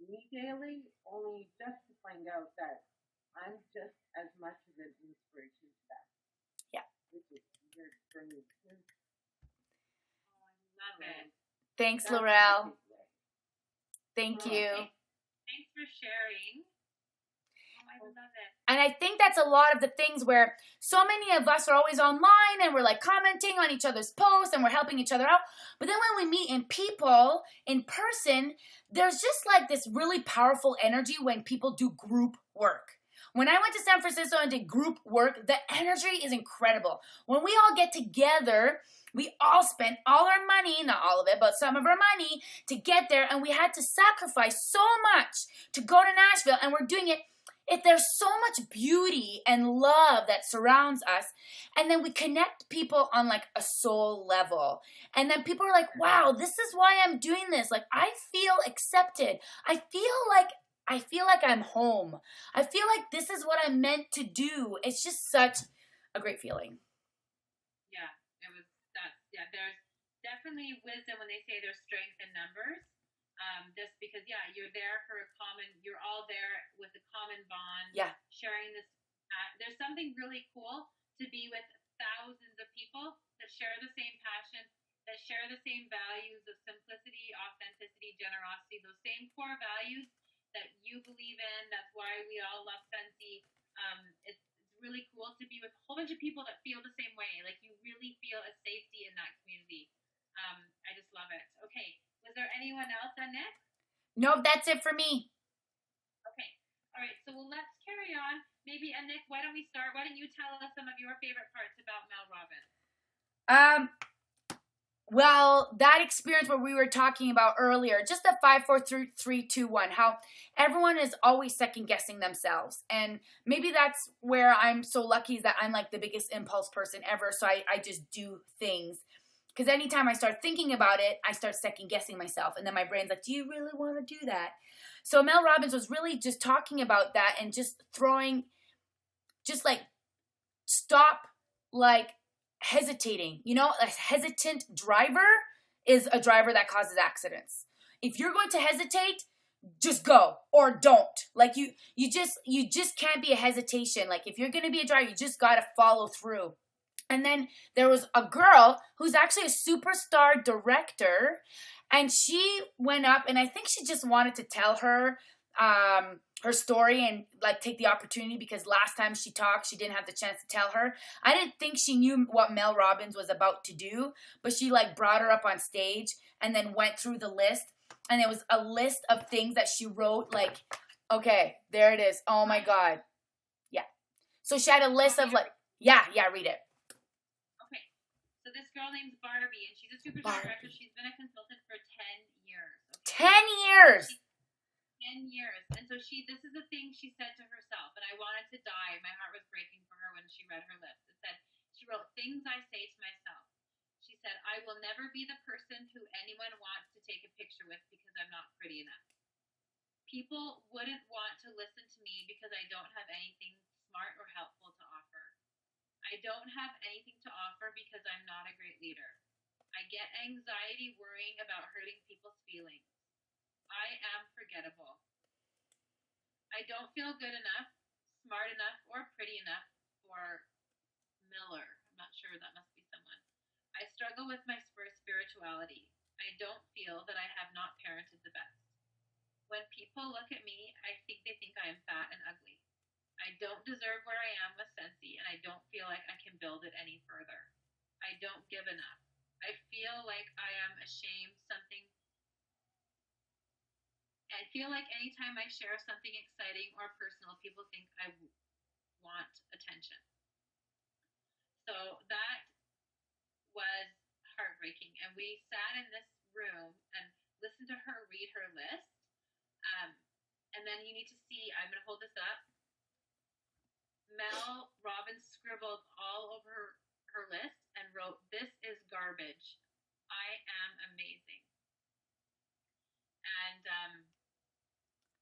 S4: me daily, only just to find out that I'm just as much of an inspiration to them.
S2: Yeah.
S4: Which is weird for me.
S1: Love it.
S2: Thanks,
S4: That's
S2: Laurel.
S4: my takeaway.
S2: Thank you.
S1: Thanks for sharing. I love it.
S2: And I think that's a lot of the things where so many of us are always online and we're like commenting on each other's posts and we're helping each other out. But then when we meet in people, in person, there's just like this really powerful energy when people do group work. When I went to San Francisco and did group work, the energy is incredible. When we all get together, we all spent all our money, not all of it, but some of our money to get there. And we had to sacrifice so much to go to Nashville. And we're doing it. If there's so much beauty and love that surrounds us, and then we connect people on like a soul level, and then people are like, wow, this is why I'm doing this. Like, I feel accepted. I feel like I'm home. I feel like this is what I'm meant to do. It's just such a great feeling.
S1: Yeah, there's definitely wisdom when they say there's strength in numbers. Just because, you're all there with a common bond.
S2: Yeah.
S1: Sharing this. There's something really cool to be with thousands of people that share the same passion, that share the same values of simplicity, authenticity, generosity, those same core values that you believe in. That's why we all love Sensi. It's really cool to be with a whole bunch of people that feel the same way. Like, you really feel a safety in that community. I just love it. Okay. Was there anyone else, Anick?
S2: No, that's it for me.
S1: Okay. All right. So let's carry on. Maybe, Anick, why don't we start? Why don't you tell us some of your favorite parts about Mel Robbins?
S2: Well, that experience where we were talking about earlier, just the 5, 4, 3, 2, 1, how everyone is always second guessing themselves. And maybe that's where I'm so lucky is that I'm like the biggest impulse person ever. So I just do things. Because anytime I start thinking about it, I start second guessing myself. And then my brain's like, do you really want to do that? So Mel Robbins was really just talking about that and just stop like hesitating. You know, a hesitant driver is a driver that causes accidents. If you're going to hesitate, just go or don't. Like you just can't be a hesitation. Like if you're going to be a driver, you just got to follow through. And then there was a girl who's actually a superstar director, and she went up, and I think she just wanted to tell her story and like take the opportunity, because last time she talked, she didn't have the chance to tell her. I didn't think she knew what Mel Robbins was about to do, but she like brought her up on stage and then went through the list, and it was a list of things that she wrote. Like, okay, there it is. Oh my God. Yeah. So she had a list of like, yeah, read it.
S1: Okay. So this girl named Barbie, and she's a superstar director. She's been a consultant for 10 years. Okay?
S2: 10 years.
S1: 10 years. And so this is the thing she said to herself, and I wanted to die. My heart was breaking for her when she read her list. It said, she wrote, things I say to myself. She said, I will never be the person who anyone wants to take a picture with because I'm not pretty enough. People wouldn't want to listen to me because I don't have anything smart or helpful to offer. I don't have anything to offer because I'm not a great leader. I get anxiety worrying about hurting people's feelings. I am forgettable. I don't feel good enough, smart enough, or pretty enough for Miller. I'm not sure, that must be someone. I struggle with my spirituality. I don't feel that I have not parented the best. When people look at me, I think they think I am fat and ugly. I don't deserve where I am with Sensi, and I don't feel like I can build it any further. I don't give enough. I feel like I am ashamed I feel like anytime I share something exciting or personal, people think I want attention. So that was heartbreaking. And we sat in this room and listened to her read her list. And then you need to see, I'm going to hold this up. Mel Robbins scribbled all over her list and wrote, "This is garbage. I am amazing." And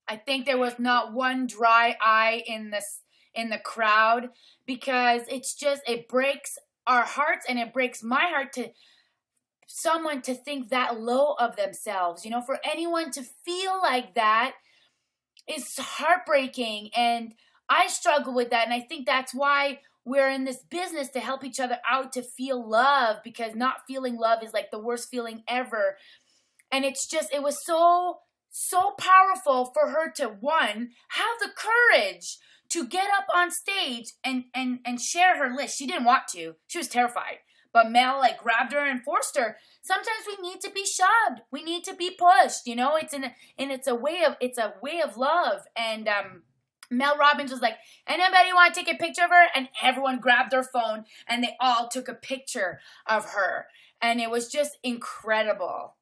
S2: I think there was not one dry eye in the crowd, because it breaks our hearts, and it breaks my heart to someone to think that low of themselves. You know, for anyone to feel like that is heartbreaking, and I struggle with that, and I think that's why we're in this business, to help each other out to feel love, because not feeling love is like the worst feeling ever. And it was so powerful for her to, one, have the courage to get up on stage and share her list. She didn't want to. She was terrified. But Mel like grabbed her and forced her. Sometimes we need to be shoved. We need to be pushed. You know, it's a way of love. And Mel Robbins was like, anybody want to take a picture of her? And everyone grabbed their phone and they all took a picture of her. And it was just incredible.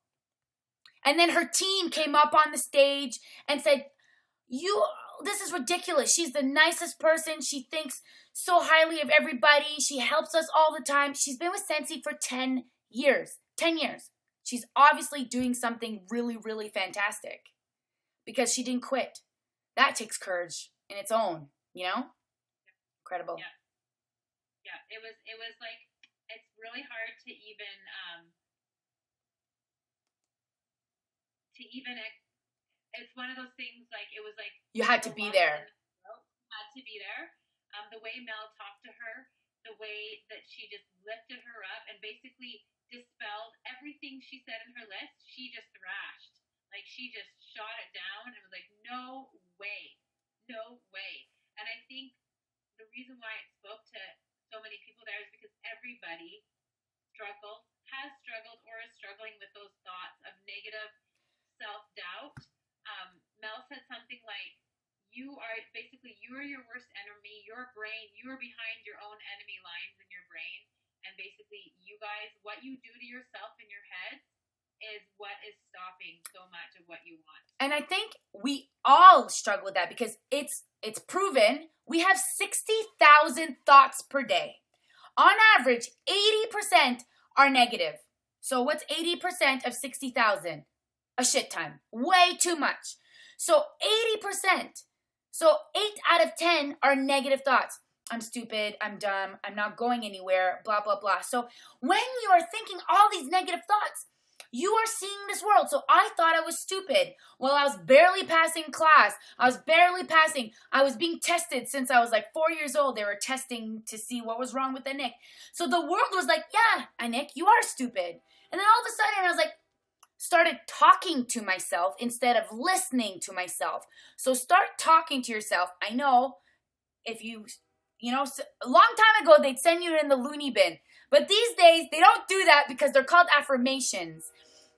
S2: And then her team came up on the stage and said, this is ridiculous. She's the nicest person. She thinks so highly of everybody. She helps us all the time. She's been with Sensi for 10 years. 10 years. She's obviously doing something really, really fantastic, because she didn't quit. That takes courage in its own, you know? Incredible.
S1: Yeah. Yeah, it was like, it's really hard to even it's one of those things, like, it was like
S2: you had to be there.
S1: Had to be there. The way Mel talked to her, the way that she just lifted her up and basically dispelled everything she said in her list. She just thrashed. Like, she just shot it down and was like, no way. No way. And I think the reason why it spoke to so many people there is because everybody has struggled or is struggling with those thoughts of negative self-doubt. Mel said something like, you are your worst enemy. Your brain, you are behind your own enemy lines in your brain. And basically, you guys, what you do to yourself in your head is what is stopping so much of what you want.
S2: And I think we all struggle with that, because it's proven we have 60,000 thoughts per day. On average, 80% are negative. So what's 80% of 60,000? A shit ton. Way too much. So 80%. So 8 out of 10 are negative thoughts. I'm stupid. I'm dumb. I'm not going anywhere. Blah, blah, blah. So when you are thinking all these negative thoughts, You are seeing this world. So I thought I was stupid. Well, I was barely passing class. I was being tested since I was like 4 years old. They were testing to see what was wrong with Anick. So the world was like, yeah, Anick, you are stupid. And then all of a sudden I was like, started talking to myself instead of listening to myself. So start talking to yourself. I know if you know, a long time ago, they'd send you in the loony bin. But these days, they don't do that because they're called affirmations.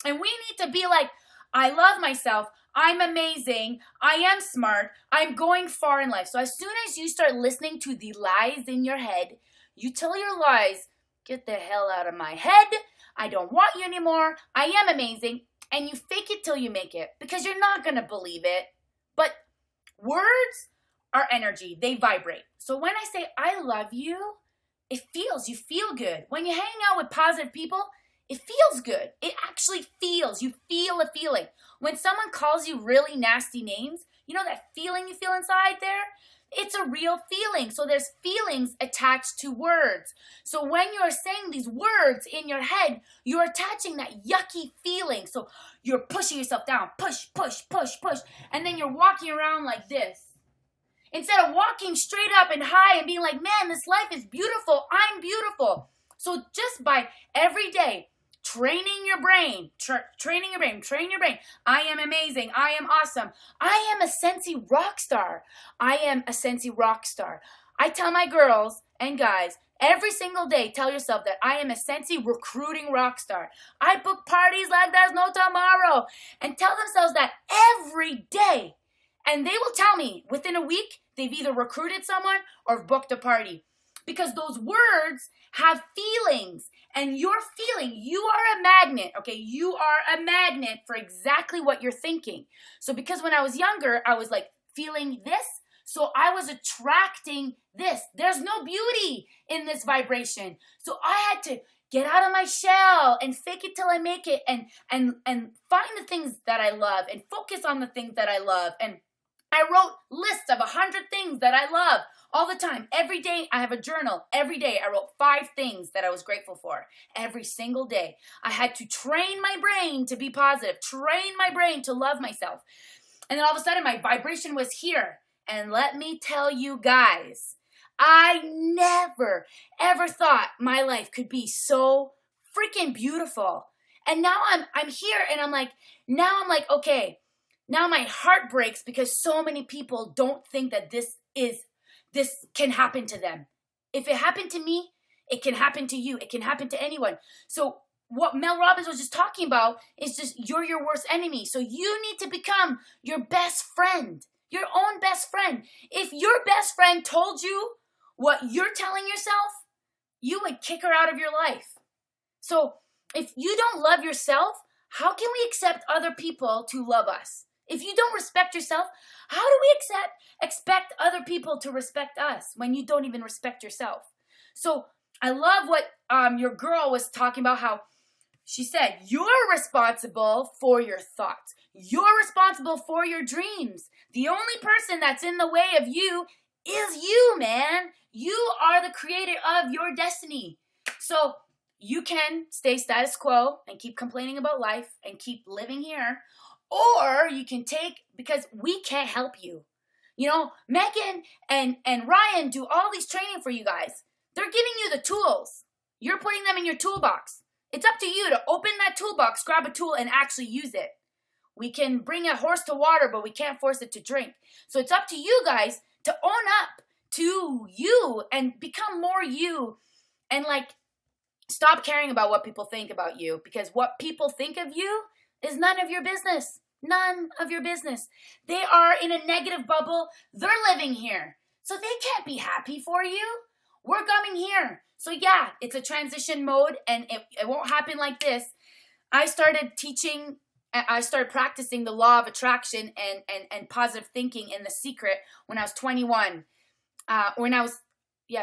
S2: And we need to be like, I love myself. I'm amazing. I am smart. I'm going far in life. So as soon as you start listening to the lies in your head, you tell your lies, get the hell out of my head. I don't want you anymore. I am amazing. And you fake it till you make it because you're not going to believe it. But words are energy. They vibrate. So when I say I love you, you feel good. When you hang out with positive people, it feels good. It actually feels. You feel a feeling. When someone calls you really nasty names, you know that feeling you feel inside there? It's a real feeling. So there's feelings attached to words. So when you're saying these words in your head, you're attaching that yucky feeling. So you're pushing yourself down. Push, push, push, push. And then you're walking around like this. Instead of walking straight up and high and being like, man, this life is beautiful. I'm beautiful. So just by every day training your brain. I am amazing. I am awesome. I am a Scentsy rock star. I tell my girls and guys every single day, tell yourself that I am a Scentsy recruiting rock star. I book parties like there's no tomorrow. And tell themselves that every day. And they will tell me within a week, they've either recruited someone or booked a party. Because those words have feelings. And your feeling, you are a magnet, okay? You are a magnet for exactly what you're thinking. So because when I was younger, I was like feeling this. So I was attracting this. There's no beauty in this vibration. So I had to get out of my shell and fake it till I make it and find the things that I love and focus on the things that I love. And I wrote lists of 100 things that I love all the time. Every day I have a journal. Every day I wrote 5 things that I was grateful for. Every single day. I had to train my brain to be positive. Train my brain to love myself. And then all of a sudden my vibration was here. And let me tell you guys, I never ever thought my life could be so freaking beautiful. And now I'm here and I'm like, okay, now my heart breaks because so many people don't think that this can happen to them. If it happened to me, it can happen to you. It can happen to anyone. So what Mel Robbins was just talking about is just you're your worst enemy. So you need to become your best friend, your own best friend. If your best friend told you what you're telling yourself, you would kick her out of your life. So if you don't love yourself, how can we accept other people to love us? If you don't respect yourself, how do we expect other people to respect us when you don't even respect yourself? So I love what your girl was talking about, how she said, you're responsible for your thoughts. You're responsible for your dreams. The only person that's in the way of you is you, man. You are the creator of your destiny. So you can stay status quo and keep complaining about life and keep living here. Or you can because we can't help you. You know, Megan and Ryan do all these training for you guys. They're giving you the tools. You're putting them in your toolbox. It's up to you to open that toolbox, grab a tool, and actually use it. We can bring a horse to water, but we can't force it to drink. So it's up to you guys to own up to you and become more you and stop caring about what people think about you, because what people think of you is none of your business. None of your business. They are in a negative bubble. They're living here. So they can't be happy for you. We're coming here. So yeah, it's a transition mode and it won't happen like this. I started practicing the law of attraction and positive thinking in The Secret when I was 21.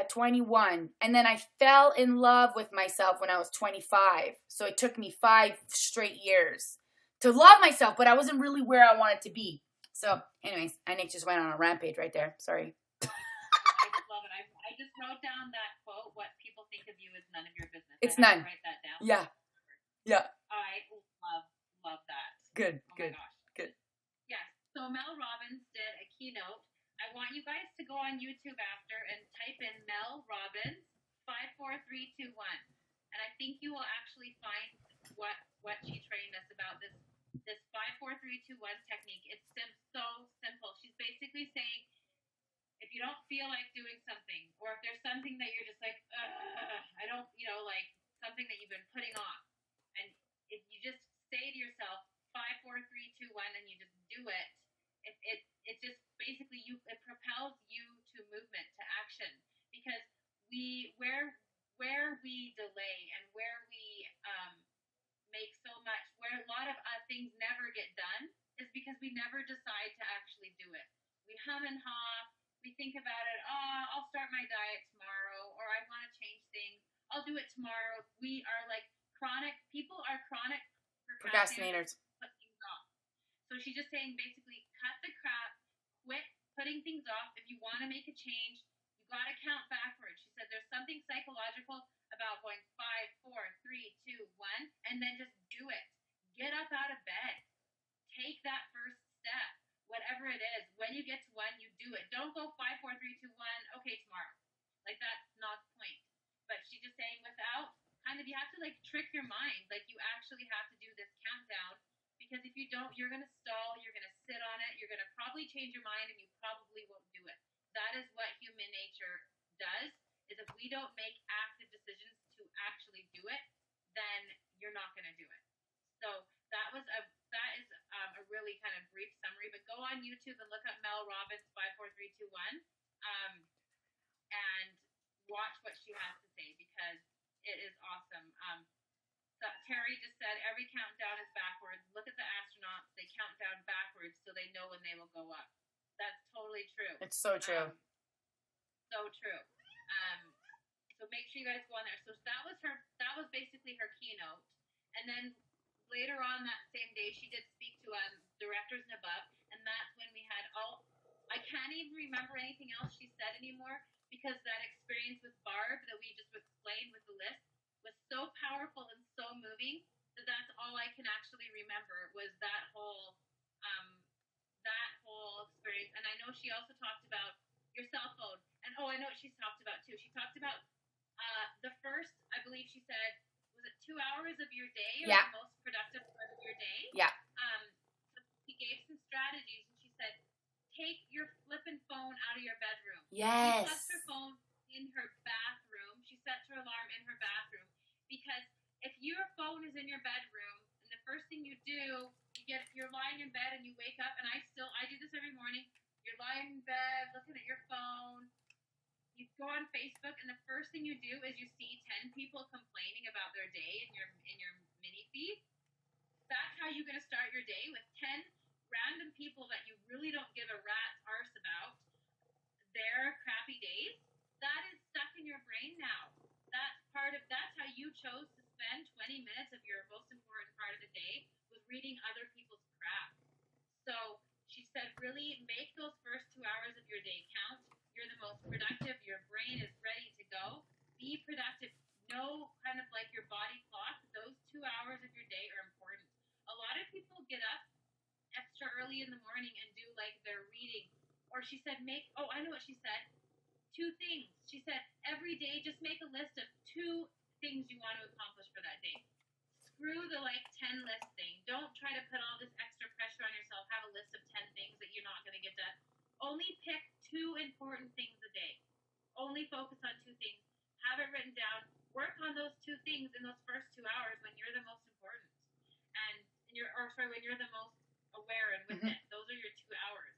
S2: 21. And then I fell in love with myself when I was 25. So it took me 5 straight years to love myself, but I wasn't really where I wanted to be. So anyways, Anick just went on a rampage right there. Sorry.
S1: I just love it. I just wrote down that quote, what people think of you is none of your business.
S2: It's
S1: I have to
S2: none.
S1: write that down.
S2: Yeah. Yeah.
S1: I love
S2: Good,
S1: Oh
S2: good,
S1: my gosh.
S2: good.
S1: Yes. So Mel Robbins did a keynote. I want you guys to go on YouTube after and type in Mel Robbins 54321, and I think you will actually find what she trained us about this 54321 technique. It's so simple. She's basically saying if you don't feel like doing something, or if there's something that you're just like, I don't, like something that you've been putting off, and if you just say to yourself 54321 and you just do it, it just basically it propels you to movement, to action, because where we delay and where we make so much, where a lot of things never get done, is because we never decide to actually do it. We hum and haw. We think about it. Oh, I'll start my diet tomorrow, or I want to change things. I'll do it tomorrow. We are like people are chronic procrastinators. Put things off. So she's just saying basically cut the crap, quit putting things off. If you want to make a change, you got to count backwards. She said there's something psychological about going 5, 4, 3, 2, 1, and then just do it. Get up out of bed. Take that first step. Whatever it is, when you get to 1, you do it. Don't go 5, 4, 3, 2, 1. Okay, tomorrow. Like that's not the point. But she's just saying without you have to like trick your mind. Like you actually have to do this countdown, because if you don't, you're gonna stall. You're gonna sit on it. You're gonna probably change your mind, and you probably won't do it. That is what human nature does. Is if we don't make active decisions to actually do it, then you're not gonna do it. So that is a really kind of brief summary, but go on YouTube and look up Mel Robbins 54321 and watch what she has to say, because it is awesome. So Terry just said every countdown is backwards. Look at the astronauts; they count down backwards so they know when they will go up. That's totally true.
S2: It's so true.
S1: So true. So make sure you guys go on there. So that was basically her keynote, and then later on that same day, she did speak to directors and above, and that's when we had I can't even remember anything else she said anymore, because that experience with Barb that we just explained with the list was so powerful and so moving that's all I can actually remember was that whole experience. And I know she also talked about your cell phone, and I know what she's talked about too. She talked about the first, I believe she said, was it 2 hours of your day, or
S2: Yeah.
S1: the most productive part of your day?
S2: Yeah.
S1: So she gave some strategies, and she said, take your flippin' phone out of your bedroom.
S2: Yes.
S1: She left her phone in her bathroom. She sets her alarm in her bathroom, because if your phone is in your bedroom and the first thing you do, you're lying in bed and you wake up, and I do this every morning. You're lying in bed looking at your phone. You go on Facebook, and the first thing you do is you see 10 people complaining about their day in your mini feed. That's how you're going to start your day, with 10 random people that you really don't give a rat's arse about their crappy days. That is stuck in your brain now. That's how you chose to spend 20 minutes of your most important part of the day, was reading other people's crap. So she said, really make those first 2 hours of your day count. You're the most productive. Your brain is ready to go. Be productive. Know kind of like your body clock. Those 2 hours of your day are important. A lot of people get up extra early in the morning and do like their reading. Or she said, I know what she said. 2 things. She said, every day just make a list of 2 things you want to accomplish for that day. Screw the 10 list thing. Don't try to put all this extra pressure on yourself. Have a list of 10 things that you're not going to get done. Only pick 2 important things a day. Only focus on 2 things. Have it written down. Work on those 2 things in those first 2 hours when you're the most important, when you're the most aware and with it. Those are your 2 hours.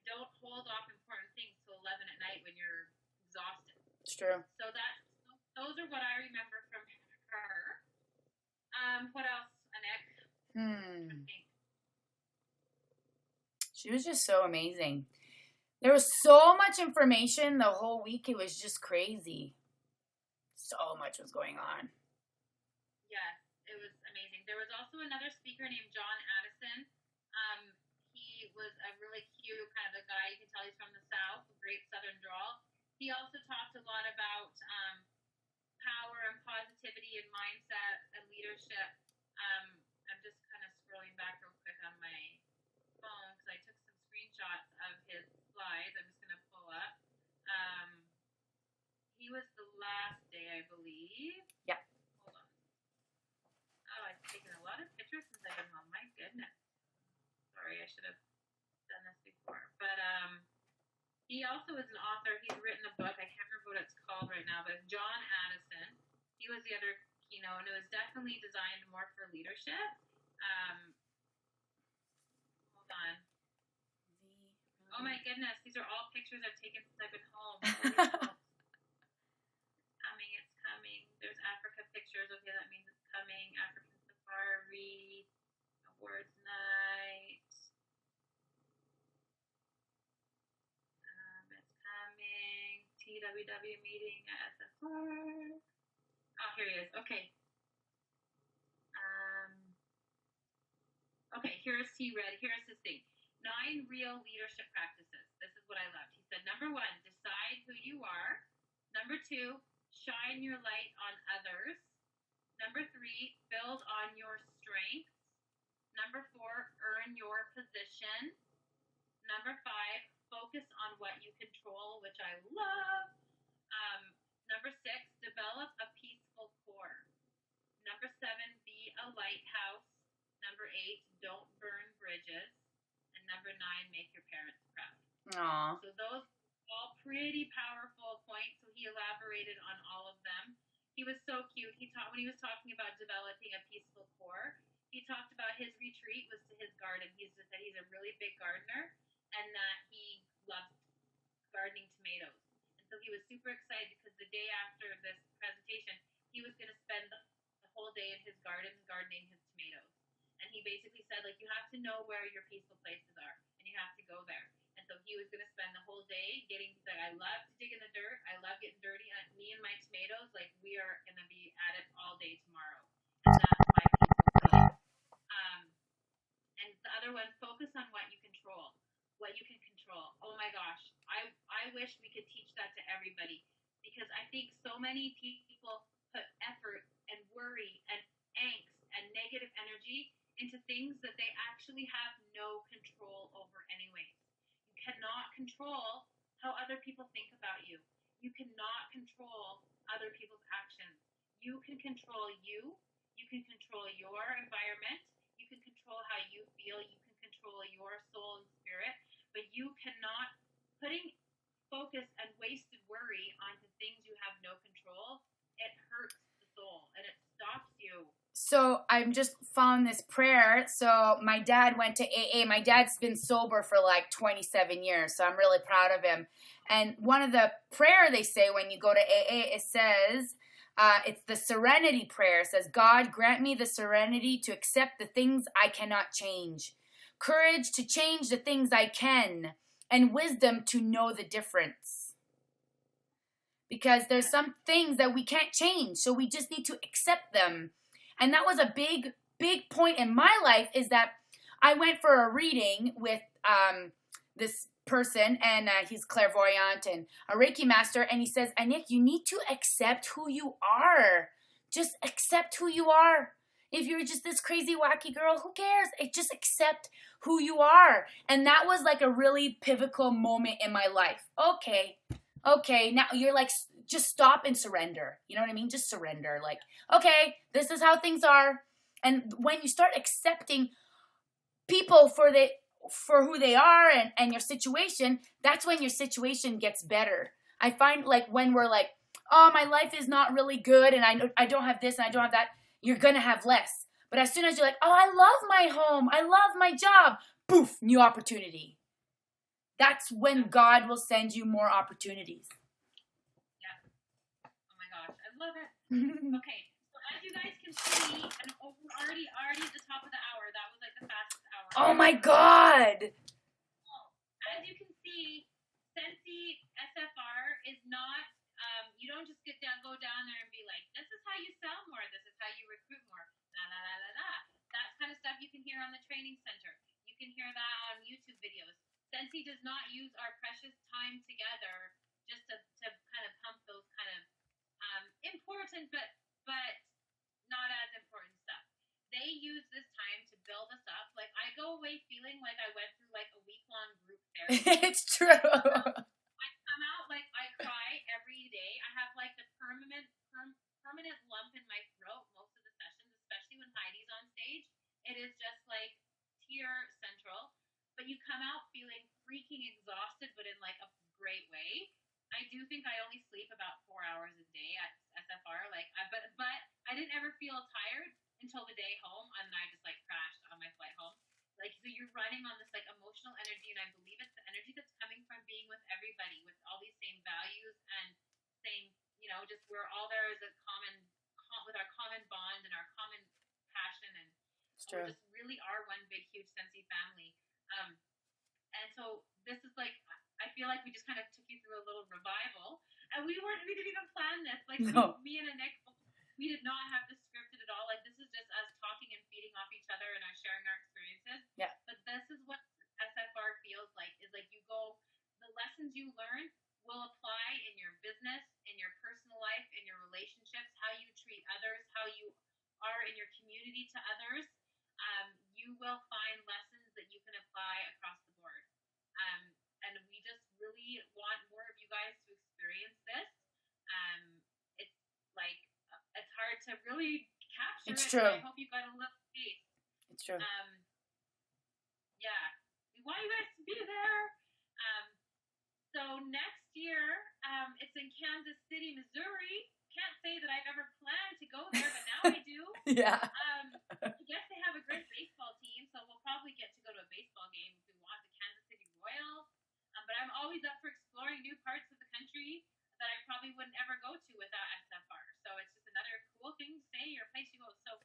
S1: Don't hold off important things till 11 at night when you're exhausted.
S2: It's true.
S1: So those are what I remember from her. What else, Anick?
S2: She was just so amazing. There was so much information the whole week. It was just crazy. So much was going on.
S1: Yes, it was amazing. There was also another speaker named John Addison. He was a really cute kind of a guy. You can tell he's from the South, a great Southern drawl. He also talked a lot about power and positivity and mindset and leadership and I'm just kind of scrolling back real quick on my phone because I took some screenshots of his slides. I'm just going to pull up. He was the last day, I believe.
S2: Yeah.
S1: Hold on. Oh, I've taken a lot of pictures since I've been home. My goodness. Sorry, I should have done this before. But he also is an author. He's written a book. I can't remember what it's called right now, but it's John Addison. He was the other keynote, and it was definitely designed more for leadership. Hold on. Oh my goodness, these are all pictures I've taken since I've been home. It's coming. There's Africa pictures. Okay, that means it's coming. African Safari, Awards Night. It's coming. TWW meeting at SFR. Oh, here he is. Okay. Okay, here's his thing. 9 real leadership practices. This is what I loved. He said, number 1, decide who you are. Number 2, shine your light on others. Number 3, build on your strengths. Number 4, earn your position. Number 5, focus on what you control, which I love. Number 6, develop a peaceful core. Number 7, be a lighthouse. Number 8, don't burn bridges. And number 9, make your parents proud.
S2: Aww.
S1: So those all pretty powerful points. So he elaborated on all of them. He was so cute. When he was talking about developing a peaceful core, he talked about his retreat was to his garden. He just said he's a really big gardener and that he loves gardening tomatoes. And so he was super excited because the day after this presentation, he was going to spend the whole day in his garden gardening his tomatoes. And he basically said, like, you have to know where your peaceful places are, and you have to go there. And so he was going to spend the whole day I love to dig in the dirt. I love getting dirty. And me and my tomatoes, like, we are going to be at it all day tomorrow. And that's my peaceful place. And the other one, focus on what you control, what you can control. Oh, my gosh. I wish we could teach that to everybody because I think so many people put effort and worry and angst and negative energy into things that they actually have no control over anyways. You cannot control how other people think about you. You cannot control other people's actions. You can control you. You can control your environment. You can control how you feel. You can control your soul and spirit. But you cannot putting focus and wasted worry onto things you have no control. It hurts the soul and it stops you.
S2: So I'm just found this prayer. So my dad went to AA. My dad's been sober for like 27 years, so I'm really proud of him. And one of the prayer they say when you go to AA, it says, it's the serenity prayer. It says, God, grant me the serenity to accept the things I cannot change, courage to change the things I can, and wisdom to know the difference. Because there's some things that we can't change, so we just need to accept them. And that was a big, big point in my life is that I went for a reading with this person, and he's clairvoyant and a Reiki master, and he says, Anick, you need to accept who you are. Just accept who you are. If you're just this crazy, wacky girl, who cares? Just accept who you are. And that was like a really pivotal moment in my life. Okay, now you're like, just stop and surrender. You know what I mean? Just surrender. Like, okay, this is how things are. And when you start accepting people for who they are and your situation, that's when your situation gets better. I find like when we're like, oh, my life is not really good and I don't have this and I don't have that, you're going to have less. But as soon as you're like, oh, I love my home, I love my job, poof, new opportunity. That's when God will send you more opportunities.
S1: Love it. Okay, so as you guys can see, and we're already at the top of the hour. That was like the fastest hour.
S2: Oh my God!
S1: As you can see, Sensi SFR is not. You don't just go down there and be like, "This is how you sell more. This is how you recruit more." La la la la la. That kind of stuff you can hear on the training center. You can hear that on YouTube videos. Sensi does not use our precious time together just to kind of pump those kind of important but not as important stuff. They use this time feeling like I went through like a week-long group therapy.
S2: It's true.
S1: I come out like I cry every day. I have like the permanent lump in my throat most of the sessions, especially when Heidi's on stage. It is just like tear central. But you come out feeling freaking exhausted, but in like a great way. I do think I only sleep about 4 hours a day at SFR. But I didn't ever feel tired until the day home, and I just like crashed on my flight home. Like, so you're running on this like emotional energy, and I believe it's the energy that's coming from being with everybody with all these same values and same, just we're all there as a with our common bond and our common passion, and we just really are one big huge Sensi family. And so this is like, I feel like we just kind of took you through a little revival, and we didn't even plan this. Like,
S2: no.
S1: me and Anick, we did not have this scripted at all. Like, this is just us talking and feeding off each other and sharing our experiences.
S2: Yeah.
S1: But this is what SFR feels like, is like the lessons you learn will apply in your business, in your personal life, in your relationships, how you treat others, how you are in your community to others. You will find lessons that you can apply across the board. And we just really want more of you guys to experience this. It's like, it's hard to really capture
S2: it's
S1: it.
S2: True.
S1: I hope you got a little taste.
S2: It's true.
S1: Yeah. We want you guys to be there. So next year, it's in Kansas City, Missouri. Can't say that I've ever planned to go there, but now I do.
S2: Yeah.
S1: I guess they have a great baseball team, so we'll probably get to go to a baseball game if we want, the Kansas City Royals. But I'm always up for exploring new parts of the country that I probably wouldn't ever go to without SFR. So it's just another cool thing to say, or place you go. So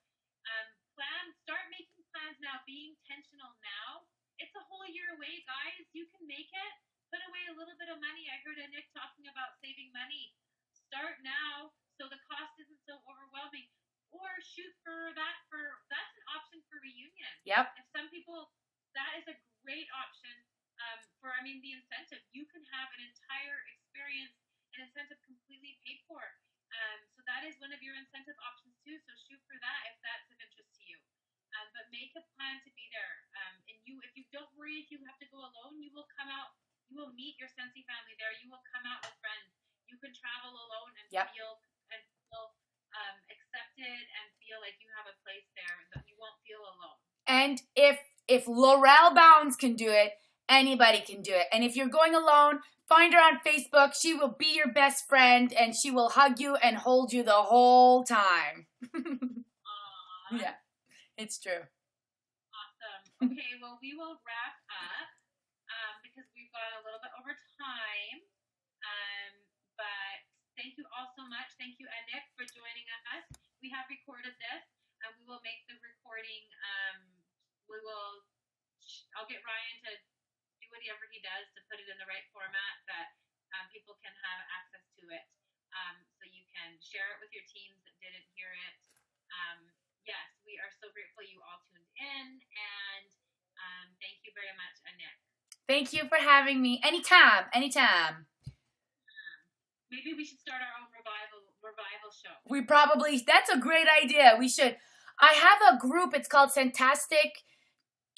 S1: start making plans now, be intentional now. It's a whole year away, guys. You can make it. Put away a little bit of money. I heard Anick talking about saving money. Start now so the cost isn't so overwhelming. Or shoot for that's an option for reunion.
S2: Yep.
S1: If some people, that is a great option the incentive. You can have an entire experience, an incentive completely paid for. So that is one of your incentive options too. So shoot for that if that's of interest to you. But make a plan to be there. And if you don't worry if you have to go alone, you will come out. You will meet your Sensi family there. You will come out with friends. You can travel alone and feel accepted and feel like you have a place there. That you won't feel alone.
S2: And if Laurel Bounds can do it, anybody can do it. And if you're going alone, find her on Facebook. She will be your best friend, and she will hug you and hold you the whole time. Yeah, it's true.
S1: Awesome. Okay, well, we will wrap up because we've gone a little bit over time. But thank you all so much. Thank you, Anick, for joining us. We have recorded this, and we will make the recording. I'll get Ryan to do whatever he does to put it in the right format that people can have access to it. So you can share it with your teams that didn't hear it. Yes, we are so grateful you all tuned in, and thank you very much, Anick.
S2: Thank you for having me. Anytime.
S1: Maybe we should start our own revival show.
S2: That's a great idea. We should. I have a group. It's called Fantastic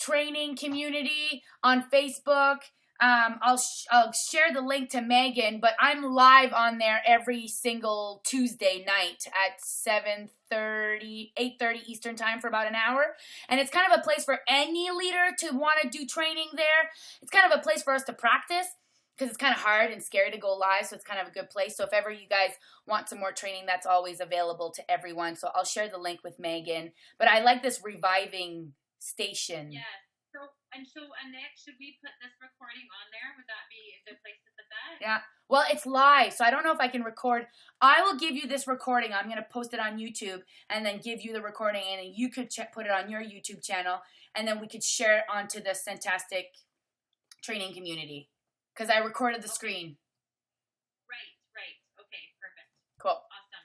S2: Training Community on Facebook. I'll share the link to Megan, but I'm live on there every single Tuesday night at 7:30, 8:30 Eastern time for about an hour. And it's kind of a place for any leader to want to do training there. It's kind of a place for us to practice because it's kind of hard and scary to go live, so it's kind of a good place. So if ever you guys want some more training, that's always available to everyone. So I'll share the link with Megan. But I like this reviving station.
S1: Yes. So, Anick, should we put this recording on there? Would that be a good place to put that?
S2: Yeah. Well, it's live, so I don't know if I can record. I will give you this recording. I'm going to post it on YouTube and then give you the recording, and then you could put it on your YouTube channel, and then we could share it onto the Fantastic Training Community because I recorded the screen.
S1: Right. Okay, perfect.
S2: Cool.
S1: Awesome.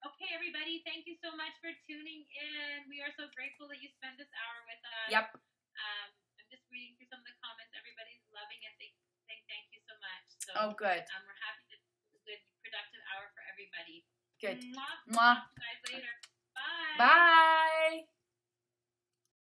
S1: Okay, everybody, thank you so much for tuning in. We are so grateful that you spent this hour with us.
S2: Yep.
S1: I'm just reading through some of the comments. Everybody's loving it. Saying thank you so much. So,
S2: good.
S1: We're happy to do a good, productive hour for everybody.
S2: Good.
S1: Mwah.
S2: Mwah.
S1: Talk to you guys later. Bye.
S2: Bye.